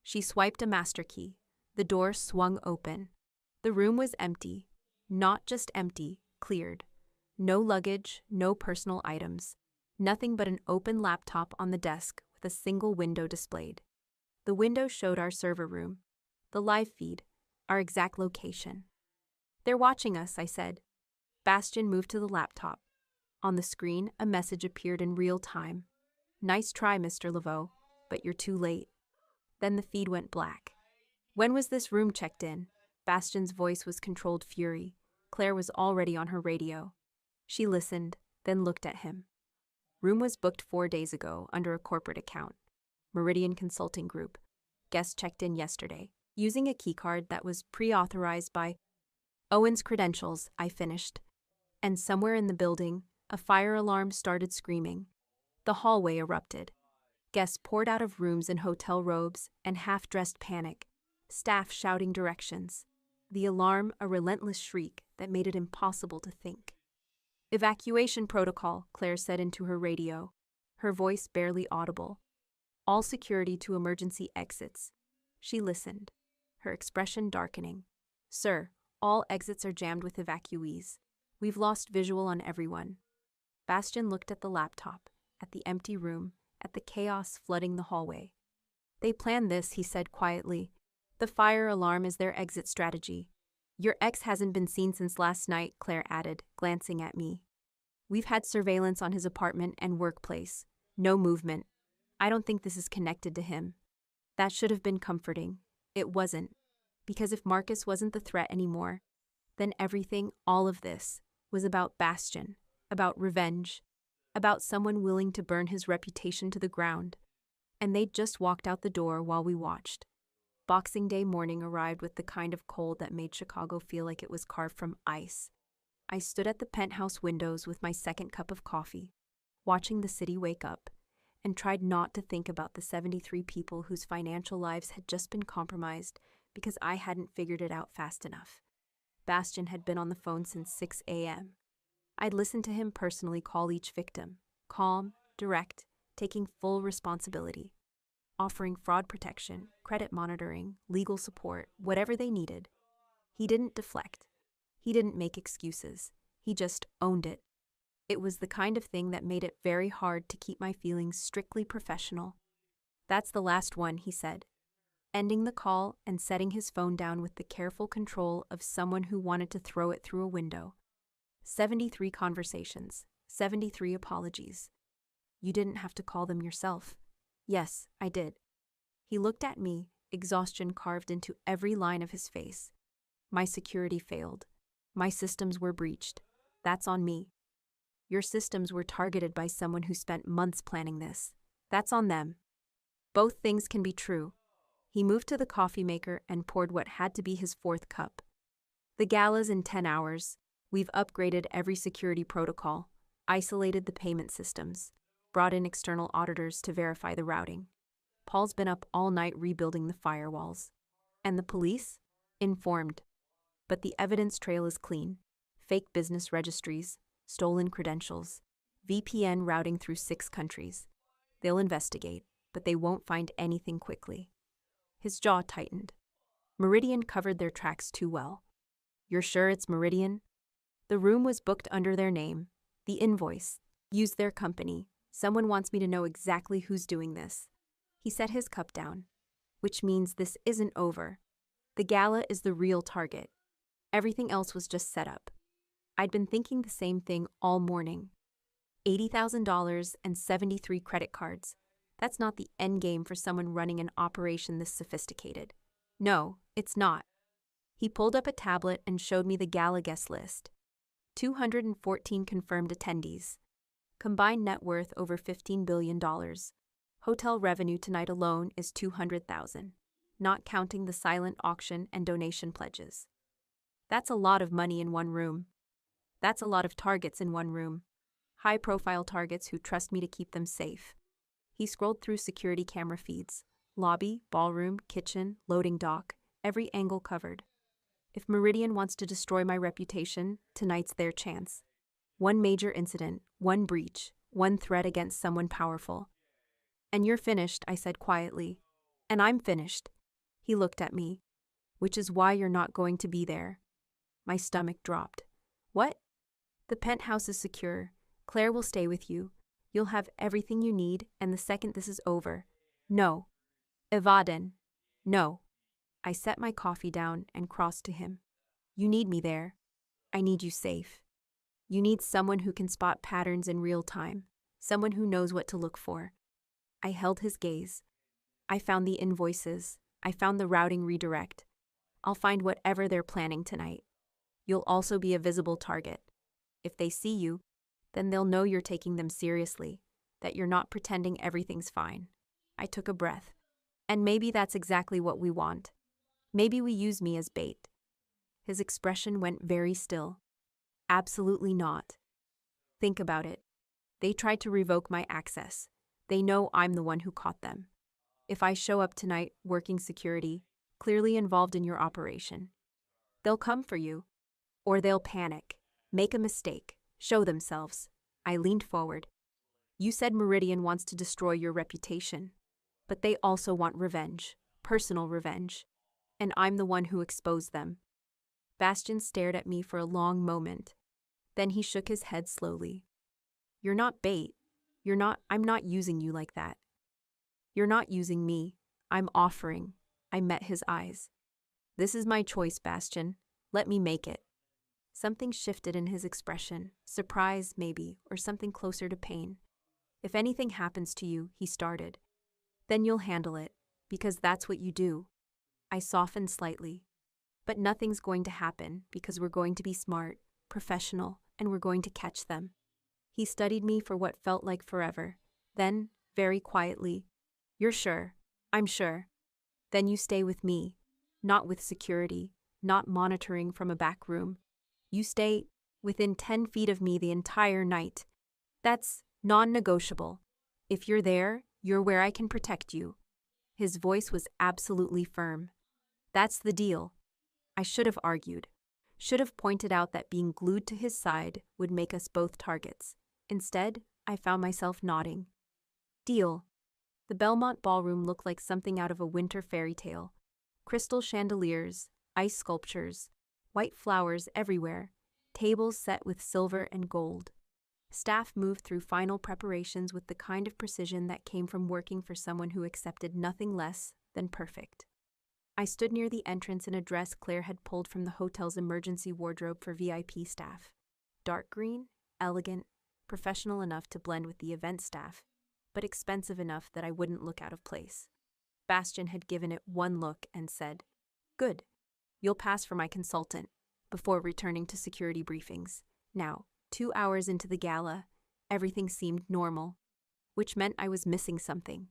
[SPEAKER 1] She swiped a master key. The door swung open. The room was empty. Not just empty, cleared. No luggage, no personal items. Nothing but an open laptop on the desk with a single window displayed. The window showed our server room, the live feed, our exact location. They're watching us, I said. Bastian moved to the laptop. On the screen, a message appeared in real time. Nice try, Mr. Laveau, but you're too late. Then the feed went black. When was this room checked in? Bastian's voice was controlled fury. Claire was already on her radio. She listened, then looked at him. Room was booked 4 days ago under a corporate account. Meridian Consulting Group. Guest checked in yesterday, using a keycard that was pre-authorized by Owen's credentials, I finished. And somewhere in the building, a fire alarm started screaming. The hallway erupted. Guests poured out of rooms in hotel robes and half-dressed panic, staff shouting directions. The alarm a relentless shriek that made it impossible to think. Evacuation protocol, Claire said into her radio, her voice barely audible. All security to emergency exits. She listened, her expression darkening. Sir, all exits are jammed with evacuees. We've lost visual on everyone. Bastian looked at the laptop, at the empty room, at the chaos flooding the hallway. They planned this, he said quietly. The fire alarm is their exit strategy. Your ex hasn't been seen since last night, Claire added, glancing at me. We've had surveillance on his apartment and workplace. No movement. I don't think this is connected to him. That should have been comforting. It wasn't. Because if Marcus wasn't the threat anymore, then everything, all of this, was about Bastian, about revenge, about someone willing to burn his reputation to the ground. And they'd just walked out the door while we watched. Boxing Day morning arrived with the kind of cold that made Chicago feel like it was carved from ice. I stood at the penthouse windows with my second cup of coffee, watching the city wake up, and tried not to think about the 73 people whose financial lives had just been compromised because I hadn't figured it out fast enough. Bastian had been on the phone since 6 a.m. I'd listened to him personally call each victim, calm, direct, taking full responsibility, offering fraud protection, credit monitoring, legal support, whatever they needed. He didn't deflect. He didn't make excuses. He just owned it. It was the kind of thing that made it very hard to keep my feelings strictly professional. "That's the last one," he said, ending the call and setting his phone down with the careful control of someone who wanted to throw it through a window. 73 conversations, 73 apologies. "You didn't have to call them yourself." "Yes, I did." He looked at me, exhaustion carved into every line of his face. "My security failed. My systems were breached. That's on me." "Your systems were targeted by someone who spent months planning this. That's on them." "Both things can be true." He moved to the coffee maker and poured what had to be his fourth cup. "The gala's in 10 hours. We've upgraded every security protocol, isolated the payment systems, brought in external auditors to verify the routing. Paul's been up all night rebuilding the firewalls. And the police? Informed. But the evidence trail is clean. Fake business registries, stolen credentials, VPN routing through 6 countries. They'll investigate, but they won't find anything quickly." His jaw tightened. Meridian covered their tracks too well. "You're sure it's Meridian?" "The room was booked under their name. The invoice. Used their company. Someone wants me to know exactly who's doing this." He set his cup down. "Which means this isn't over. The gala is the real target. Everything else was just set up." I'd been thinking the same thing all morning. $80,000 and 73 credit cards. That's not the end game for someone running an operation this sophisticated. No, it's not. He pulled up a tablet and showed me the gala guest list. 214 confirmed attendees. Combined net worth over $15 billion. Hotel revenue tonight alone is $200,000, not counting the silent auction and donation pledges. That's a lot of money in one room. That's a lot of targets in one room. High-profile targets who trust me to keep them safe. He scrolled through security camera feeds. Lobby, ballroom, kitchen, loading dock, every angle covered. If Meridian wants to destroy my reputation, tonight's their chance. One major incident, one breach, one threat against someone powerful. "And you're finished," I said quietly. "And I'm finished." He looked at me. "Which is why you're not going to be there." My stomach dropped. "What?" "The penthouse is secure. Claire will stay with you. You'll have everything you need, and the second this is over." "No." "Evaden." "No." I set my coffee down and crossed to him. "You need me there. I need you safe. You need someone who can spot patterns in real time, someone who knows what to look for." I held his gaze. "I found the invoices. I found the routing redirect. I'll find whatever they're planning tonight. You'll also be a visible target. If they see you, then they'll know you're taking them seriously, that you're not pretending everything's fine." I took a breath. "And maybe that's exactly what we want. Maybe we use me as bait." His expression went very still. "Absolutely not. Think about it. They tried to revoke my access. They know I'm the one who caught them. If I show up tonight working security, clearly involved in your operation, they'll come for you. Or they'll panic, make a mistake, show themselves." I leaned forward. "You said Meridian wants to destroy your reputation, but they also want revenge, personal revenge. And I'm the one who exposed them." Bastian stared at me for a long moment. Then he shook his head slowly. "You're not bait. I'm not using you like that. You're not using me. I'm offering." I met his eyes. "This is my choice, Bastian. Let me make it." Something shifted in his expression, surprise maybe, or something closer to pain. "If anything happens to you," he started, "then you'll handle it, because that's what you do." I softened slightly. "But nothing's going to happen because we're going to be smart, professional, and we're going to catch them." He studied me for what felt like forever. Then, very quietly, "You're sure?" "I'm sure." "Then you stay with me. Not with security, not monitoring from a back room. You stay within 10 feet of me the entire night. That's non-negotiable. If you're there, you're where I can protect you." His voice was absolutely firm. "That's the deal." I should have argued. Should have pointed out that being glued to his side would make us both targets. Instead, I found myself nodding. "Deal." The Belmont Ballroom looked like something out of a winter fairy tale. Crystal chandeliers, ice sculptures, white flowers everywhere, tables set with silver and gold. Staff moved through final preparations with the kind of precision that came from working for someone who accepted nothing less than perfect. I stood near the entrance in a dress Claire had pulled from the hotel's emergency wardrobe for VIP staff. Dark green, elegant, professional enough to blend with the event staff, but expensive enough that I wouldn't look out of place. Bastian had given it one look and said, "Good. You'll pass for my consultant," before returning to security briefings. Now, 2 hours into the gala, everything seemed normal, which meant I was missing something.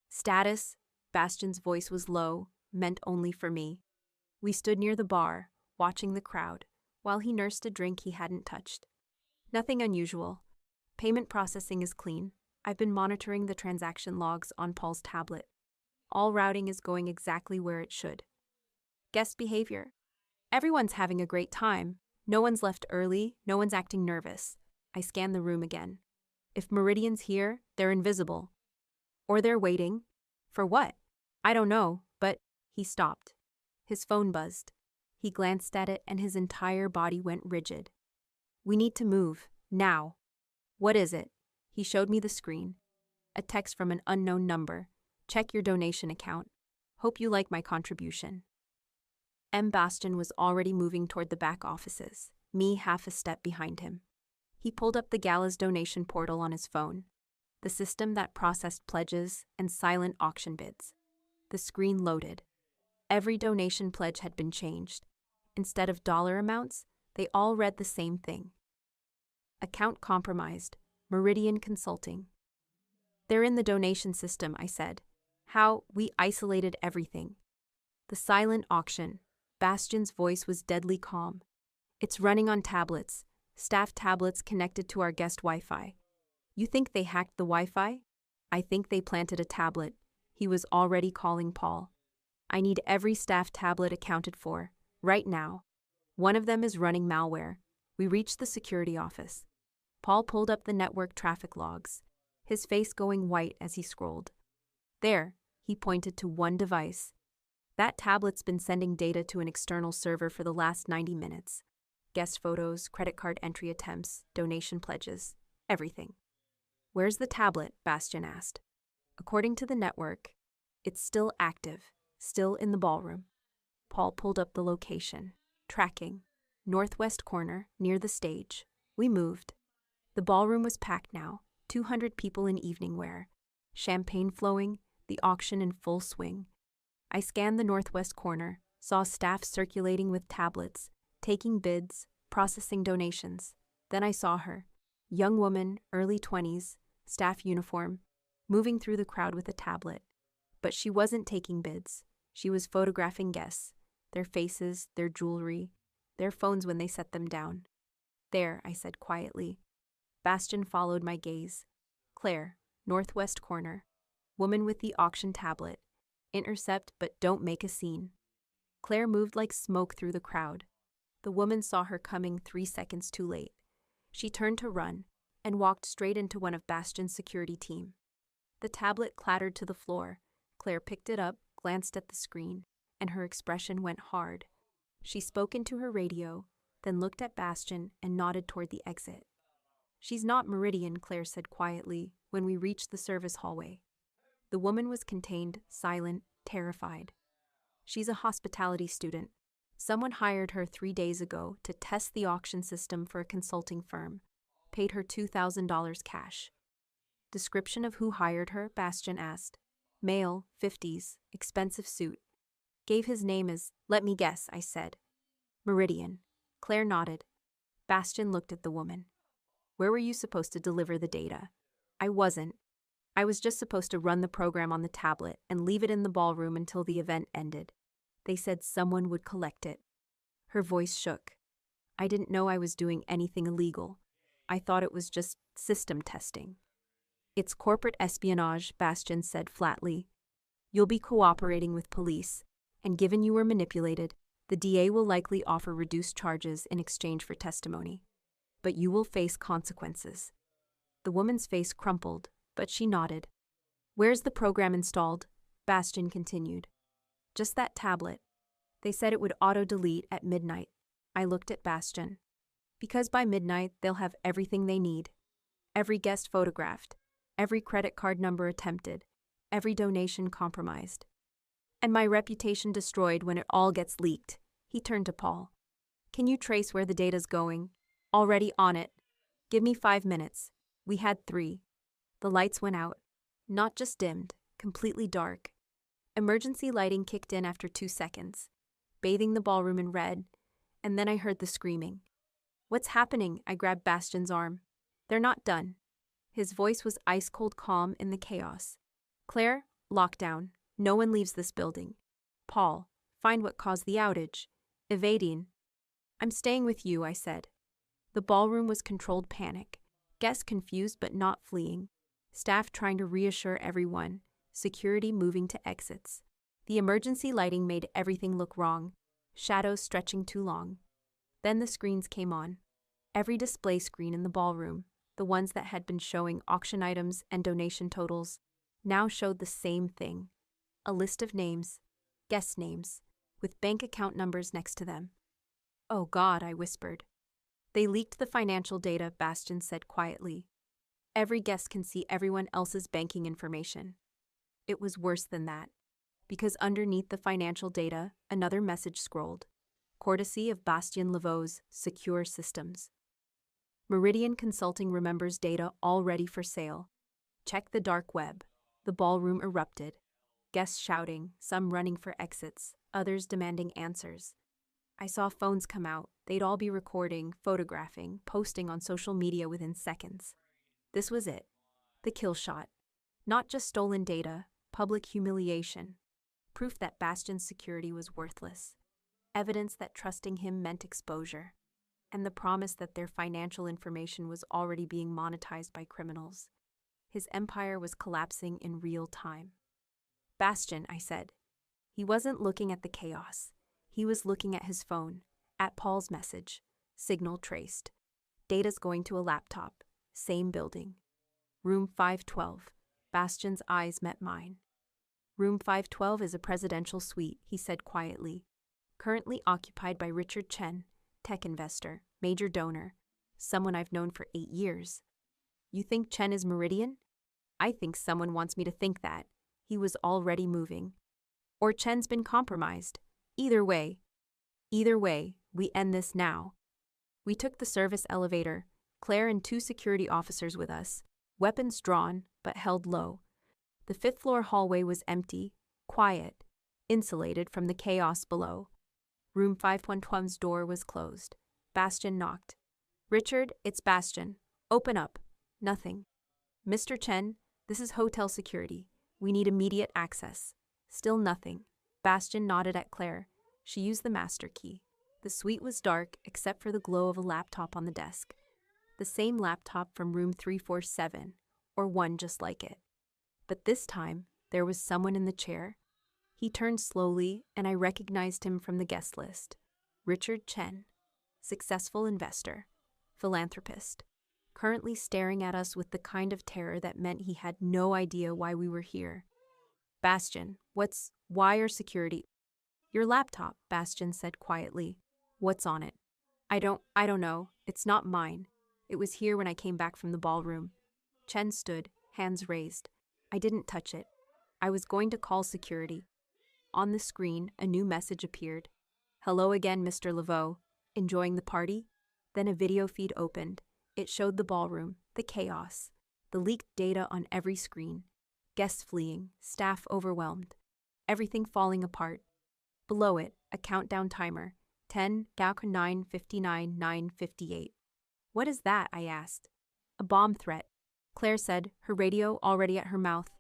[SPEAKER 1] Status, Bastian's voice was low, meant only for me. We stood near the bar, watching the crowd, while he nursed a drink he hadn't touched. Nothing unusual. Payment processing is clean. I've been monitoring the transaction logs on Paul's tablet. All routing is going exactly where it should. Guest behavior. Everyone's having a great time. No one's left early, no one's acting nervous. I scan the room again. If Meridian's here, they're invisible. Or they're waiting. For what? I don't know, but he stopped. His phone buzzed. He glanced at it and his entire body went rigid. "We need to move, now." "What is it?" He showed me the screen. A text from an unknown number. "Check your donation account. Hope you like my contribution." M. Bastian was already moving toward the back offices, me half a step behind him. He pulled up the gala's donation portal on his phone, the system that processed pledges and silent auction bids. The screen loaded. Every donation pledge had been changed. Instead of dollar amounts, they all read the same thing. Account compromised. Meridian Consulting. "They're in the donation system," I said. "How we isolated everything." The silent auction. Bastian's voice was deadly calm. "It's running on tablets, staff tablets connected to our guest Wi-Fi. You think they hacked the Wi-Fi? I think they planted a tablet." He was already calling Paul. "I need every staff tablet accounted for, right now. One of them is running malware." We reached the security office. Paul pulled up the network traffic logs, his face going white as he scrolled. "There," he pointed to one device. "That tablet's been sending data to an external server for the last 90 minutes. Guest photos, credit card entry attempts, donation pledges, everything." "Where's the tablet?" Bastian asked. "According to the network, it's still active, still in the ballroom." Paul pulled up the location. Tracking. Northwest corner, near the stage. We moved. The ballroom was packed now, 200 people in evening wear. Champagne flowing, the auction in full swing. I scanned the northwest corner, saw staff circulating with tablets, taking bids, processing donations. Then I saw her. Young woman, early 20s, staff uniform, moving through the crowd with a tablet. But she wasn't taking bids. She was photographing guests, their faces, their jewelry, their phones when they set them down. "There," I said quietly. Bastian followed my gaze. "Claire, northwest corner. Woman with the auction tablet. Intercept but don't make a scene." Claire moved like smoke through the crowd. The woman saw her coming 3 seconds too late. She turned to run and walked straight into one of Bastian's security team. The tablet clattered to the floor. Claire picked it up, glanced at the screen, and her expression went hard. She spoke into her radio, then looked at Bastian and nodded toward the exit. "She's not Meridian," Claire said quietly when we reached the service hallway. The woman was contained, silent, terrified. "She's a hospitality student. Someone hired her 3 days ago to test the auction system for a consulting firm. Paid her $2,000 cash." "Description of who hired her?" Bastian asked. "Male, 50s, expensive suit." "Gave his name as—" "Let me guess," I said. "Meridian." Claire nodded. Bastian looked at the woman. "Where were you supposed to deliver the data?" "I wasn't. I was just supposed to run the program on the tablet and leave it in the ballroom until the event ended. They said someone would collect it." Her voice shook. "I didn't know I was doing anything illegal. I thought it was just system testing." "It's corporate espionage," Bastian said flatly. "You'll be cooperating with police, and given you were manipulated, the DA will likely offer reduced charges in exchange for testimony. But you will face consequences." The woman's face crumpled, but she nodded. "Where's the program installed?" Bastian continued. "Just that tablet. They said it would auto-delete at midnight." I looked at Bastian. "Because by midnight they'll have everything they need." Every guest photographed, every credit card number attempted, every donation compromised. And my reputation destroyed when it all gets leaked. He turned to Paul. Can you trace where the data's going? Already on it. Give me 5 minutes. We had 3. The lights went out. Not just dimmed, completely dark. Emergency lighting kicked in after 2 seconds, bathing the ballroom in red, and then I heard the screaming. What's happening? I grabbed Bastian's arm. They're not done. His voice was ice-cold calm in the chaos. Claire, lockdown. No one leaves this building. Paul, find what caused the outage. Evading. I'm staying with you, I said. The ballroom was controlled panic. Guests confused but not fleeing. Staff trying to reassure everyone. Security moving to exits. The emergency lighting made everything look wrong. Shadows stretching too long. Then the screens came on. Every display screen in the ballroom, the ones that had been showing auction items and donation totals, now showed the same thing. A list of names, guest names, with bank account numbers next to them. Oh God, I whispered. They leaked the financial data, Bastian said quietly. Every guest can see everyone else's banking information. It was worse than that, because underneath the financial data, another message scrolled, courtesy of Bastien Laveau's secure systems. Meridian Consulting remembers data already for sale. Check the dark web. The ballroom erupted. Guests shouting, some running for exits, others demanding answers. I saw phones come out. They'd all be recording, photographing, posting on social media within seconds. This was it. The kill shot. Not just stolen data, public humiliation. Proof that Bastian's security was worthless. Evidence that trusting him meant exposure. And the promise that their financial information was already being monetized by criminals. His empire was collapsing in real time. Bastian, I said. He wasn't looking at the chaos. He was looking at his phone, at Paul's message. Signal traced. Data's going to a laptop. Same building. Room 512. Bastian's eyes met mine. Room 512 is a presidential suite, he said quietly. Currently occupied by Richard Chen, tech investor, major donor, someone I've known for 8 years. You think Chen is Meridian? I think someone wants me to think that. He was already moving. Or Chen's been compromised. Either way, we end this now. We took the service elevator, Claire and 2 security officers with us, weapons drawn but held low. The 5th floor hallway was empty, quiet, insulated from the chaos below. Room 512's door was closed. Bastian knocked. Richard, it's Bastian. Open up. Nothing. Mr. Chen, this is hotel security. We need immediate access. Still nothing. Bastian nodded at Claire. She used the master key. The suite was dark except for the glow of a laptop on the desk. The same laptop from room 347, or one just like it. But this time, there was someone in the chair. He turned slowly, and I recognized him from the guest list. Richard Chen, successful investor, philanthropist, currently staring at us with the kind of terror that meant he had no idea why we were here. Bastian, why are security? Your laptop, Bastian said quietly. What's on it? I don't know. It's not mine. It was here when I came back from the ballroom. Chen stood, hands raised. I didn't touch it. I was going to call security. On the screen, a new message appeared. Hello again, Mr. Laveau. Enjoying the party? Then a video feed opened. It showed the ballroom, the chaos, the leaked data on every screen. Guests fleeing, staff overwhelmed. Everything falling apart. Below it, a countdown timer. 10, 9, 59, 9, 58. What is that? I asked. A bomb threat. Claire said, her radio already at her mouth.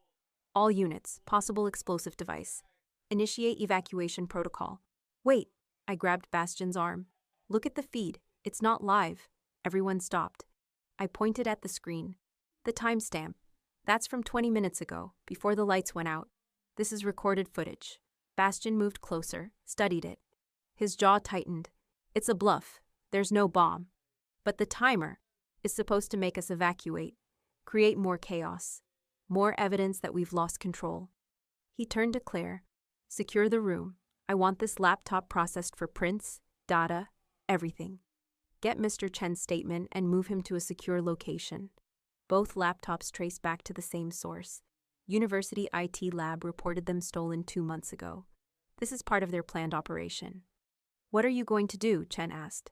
[SPEAKER 1] All units, possible explosive device. Initiate evacuation protocol. Wait, I grabbed Bastian's arm. Look at the feed. It's not live. Everyone stopped. I pointed at the screen. The timestamp. That's from 20 minutes ago, before the lights went out. This is recorded footage. Bastian moved closer, studied it. His jaw tightened. It's a bluff. There's no bomb. But the timer is supposed to make us evacuate, create more chaos, more evidence that we've lost control. He turned to Claire. Secure the room. I want this laptop processed for prints, data, everything. Get Mr. Chen's statement and move him to a secure location. Both laptops trace back to the same source. University IT lab reported them stolen 2 months ago. This is part of their planned operation. What are you going to do? Chen asked.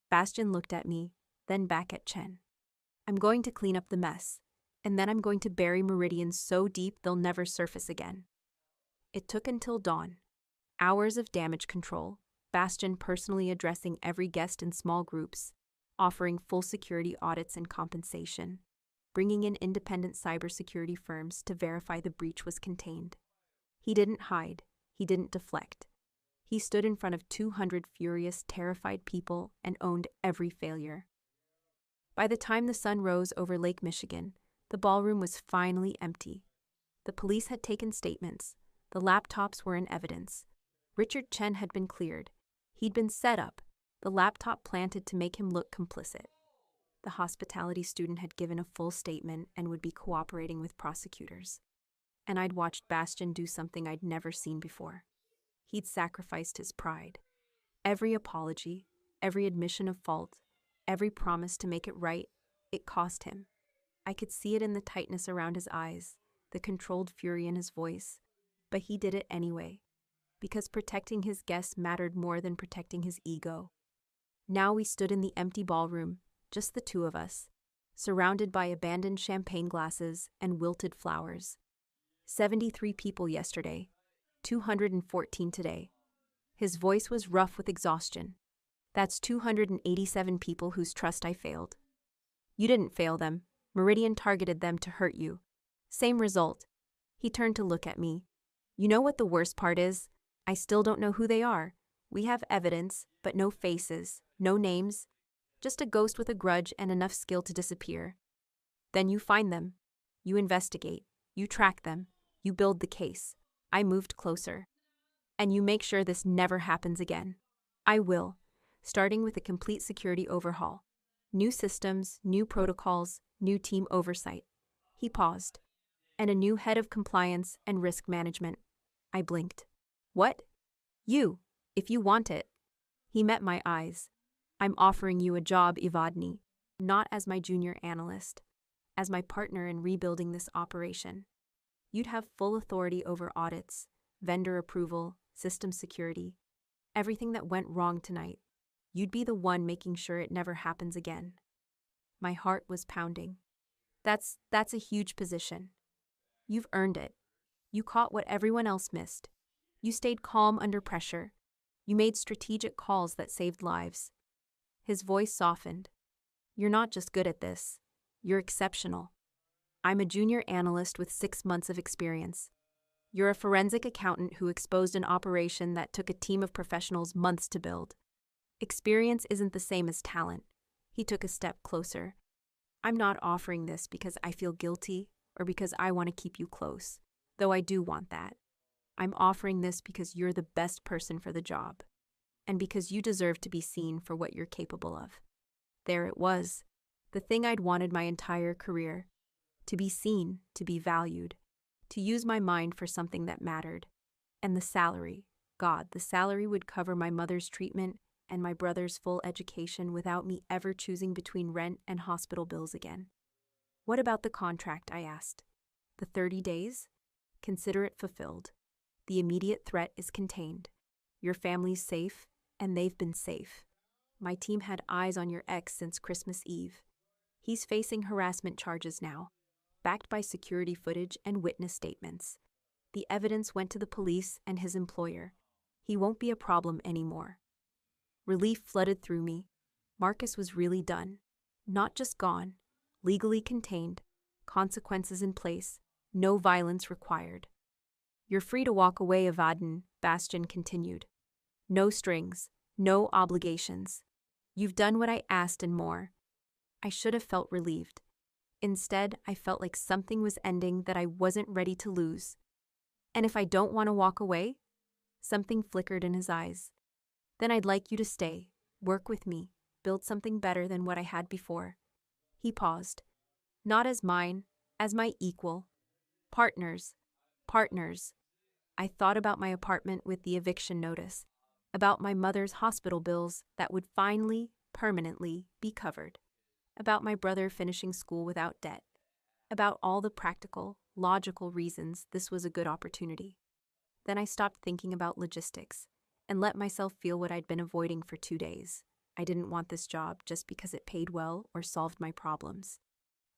[SPEAKER 1] Bastian looked at me, then back at Chen. I'm going to clean up the mess, and then I'm going to bury Meridians so deep they'll never surface again. It took until dawn. Hours of damage control, Bastian personally addressing every guest in small groups, offering full security audits and compensation, bringing in independent cybersecurity firms to verify the breach was contained. He didn't hide. He didn't deflect. He stood in front of 200 furious, terrified people and owned every failure. By the time the sun rose over Lake Michigan, the ballroom was finally empty. The police had taken statements. The laptops were in evidence. Richard Chen had been cleared. He'd been set up, the laptop planted to make him look complicit. The hospitality student had given a full statement and would be cooperating with prosecutors. And I'd watched Bastian do something I'd never seen before. He'd sacrificed his pride. Every apology, every admission of fault, every promise to make it right, it cost him. I could see it in the tightness around his eyes, the controlled fury in his voice. But he did it anyway, because protecting his guests mattered more than protecting his ego. Now we stood in the empty ballroom, just the two of us, surrounded by abandoned champagne glasses and wilted flowers. 73 people yesterday, 214 today. His voice was rough with exhaustion. That's 287 people whose trust I failed. You didn't fail them. Meridian targeted them to hurt you. Same result. He turned to look at me. You know what the worst part is? I still don't know who they are. We have evidence, but no faces, no names. Just a ghost with a grudge and enough skill to disappear. Then you find them. You investigate. You track them. You build the case. I moved closer. And you make sure this never happens again. I will, starting with a complete security overhaul. New systems, new protocols, new team oversight. He paused. And a new head of compliance and risk management. I blinked. What? You, if you want it. He met my eyes. I'm offering you a job, Evadny, not as my junior analyst, as my partner in rebuilding this operation. You'd have full authority over audits, vendor approval, system security, everything that went wrong tonight. You'd be the one making sure it never happens again. My heart was pounding. That's a huge position. You've earned it. You caught what everyone else missed. You stayed calm under pressure. You made strategic calls that saved lives. His voice softened. You're not just good at this. You're exceptional. I'm a junior analyst with 6 months of experience. You're a forensic accountant who exposed an operation that took a team of professionals months to build. Experience isn't the same as talent. He took a step closer. I'm not offering this because I feel guilty or because I want to keep you close, though I do want that. I'm offering this because you're the best person for the job, and because you deserve to be seen for what you're capable of. There it was, the thing I'd wanted my entire career. To be seen, to be valued, to use my mind for something that mattered. And the salary, God, the salary would cover my mother's treatment and my brother's full education without me ever choosing between rent and hospital bills again. What about the contract, I asked. The 30 days? Consider it fulfilled. The immediate threat is contained. Your family's safe, and they've been safe. My team had eyes on your ex since Christmas Eve. He's facing harassment charges now, backed by security footage and witness statements. The evidence went to the police and his employer. He won't be a problem anymore. Relief flooded through me. Marcus was really done. Not just gone, legally contained, consequences in place, no violence required. You're free to walk away, Evadny, Bastian continued. No strings, no obligations. You've done what I asked and more. I should have felt relieved. Instead, I felt like something was ending that I wasn't ready to lose. And if I don't want to walk away? Something flickered in his eyes. Then I'd like you to stay, work with me, build something better than what I had before. He paused. Not as mine, as my equal. Partners. I thought about my apartment with the eviction notice, about my mother's hospital bills that would finally, permanently be covered, about my brother finishing school without debt. about all the practical, logical reasons this was a good opportunity. Then I stopped thinking about logistics and let myself feel what I'd been avoiding for 2 days. I didn't want this job just because it paid well or solved my problems.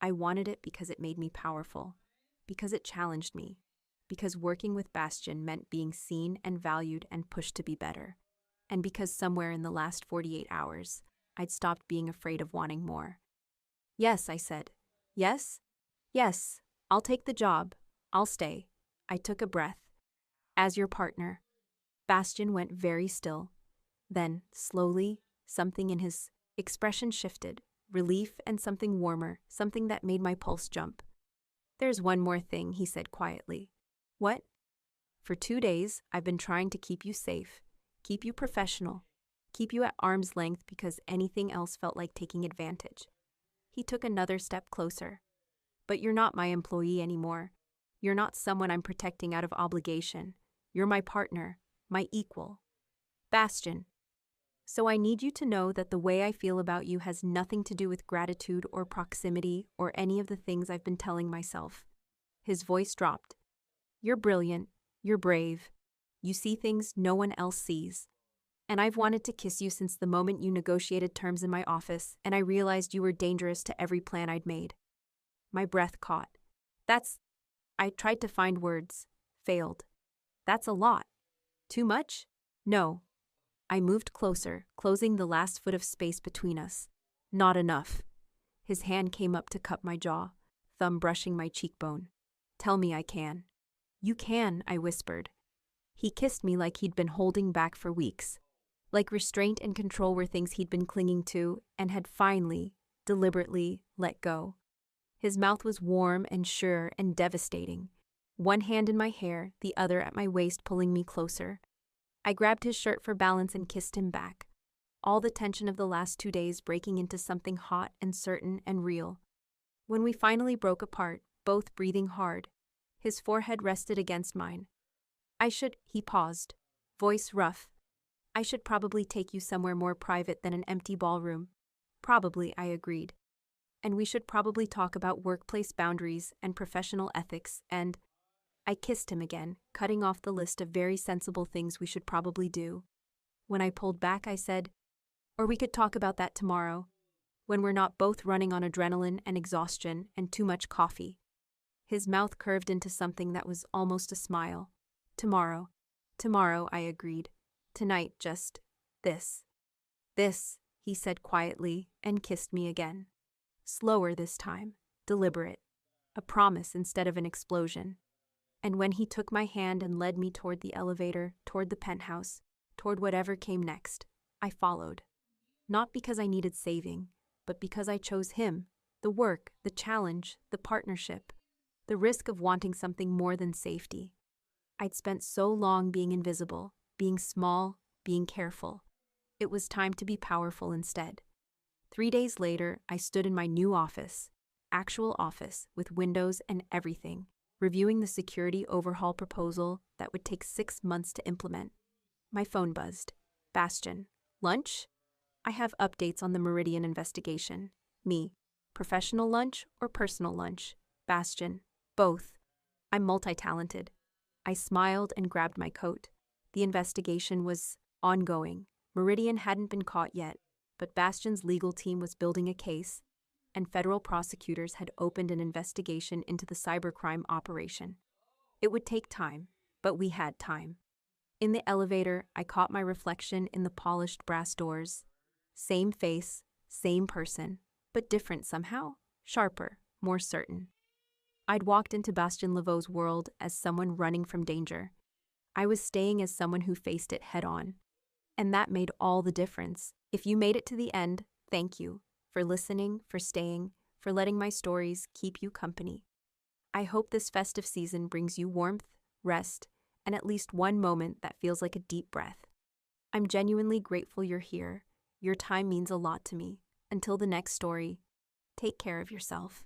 [SPEAKER 1] I wanted it because it made me powerful, because it challenged me, because working with Bastion meant being seen and valued and pushed to be better, and because somewhere in the last 48 hours, I'd stopped being afraid of wanting more. Yes, I said. Yes? Yes, I'll take the job. I'll stay. I took a breath. As your partner. Bastion went very still. Then, slowly, something in his expression shifted, relief and something warmer, something that made my pulse jump. There's one more thing, he said quietly. What? For 2 days, I've been trying to keep you safe, keep you professional, keep you at arm's length because anything else felt like taking advantage. He took another step closer. But you're not my employee anymore. You're not someone I'm protecting out of obligation. You're my partner, my equal. Bastion. So I need you to know that the way I feel about you has nothing to do with gratitude or proximity or any of the things I've been telling myself. His voice dropped. You're brilliant. You're brave. You see things no one else sees. And I've wanted to kiss you since the moment you negotiated terms in my office, and I realized you were dangerous to every plan I'd made. My breath caught. I tried to find words. Failed. That's a lot. Too much? No. I moved closer, closing the last foot of space between us. Not enough. His hand came up to cup my jaw, thumb brushing my cheekbone. Tell me I can. You can, I whispered. He kissed me like he'd been holding back for weeks. Like restraint and control were things he'd been clinging to and had finally, deliberately, let go. His mouth was warm and sure and devastating. One hand in my hair, the other at my waist pulling me closer. I grabbed his shirt for balance and kissed him back. All the tension of the last 2 days breaking into something hot and certain and real. When we finally broke apart, both breathing hard, his forehead rested against mine. He paused, voice rough. I should probably take you somewhere more private than an empty ballroom. Probably, I agreed. And we should probably talk about workplace boundaries and professional ethics and… I kissed him again, cutting off the list of very sensible things we should probably do. When I pulled back, I said, or we could talk about that tomorrow, when we're not both running on adrenaline and exhaustion and too much coffee. His mouth curved into something that was almost a smile. Tomorrow, I agreed. Tonight, just this. This, he said quietly and kissed me again. Slower this time, deliberate. A promise instead of an explosion. And when he took my hand and led me toward the elevator, toward the penthouse, toward whatever came next, I followed. Not because I needed saving, but because I chose him, the work, the challenge, the partnership, the risk of wanting something more than safety. I'd spent so long being invisible, being small, being careful. It was time to be powerful instead. 3 days later, I stood in my new office, actual office, with windows and everything, reviewing the security overhaul proposal that would take 6 months to implement. My phone buzzed. Bastion. Lunch? I have updates on the Meridian investigation. Me. Professional lunch or personal lunch? Bastion. Both. I'm multi-talented. I smiled and grabbed my coat. The investigation was ongoing. Meridian hadn't been caught yet, but Bastion's legal team was building a case, and federal prosecutors had opened an investigation into the cybercrime operation. It would take time, but we had time. In the elevator, I caught my reflection in the polished brass doors. Same face, same person, but different somehow, sharper, more certain. I'd walked into Bastien Laveau's world as someone running from danger. I was staying as someone who faced it head-on. And that made all the difference. If you made it to the end, thank you. For listening, for staying, for letting my stories keep you company. I hope this festive season brings you warmth, rest, and at least one moment that feels like a deep breath. I'm genuinely grateful you're here. Your time means a lot to me. Until the next story, take care of yourself.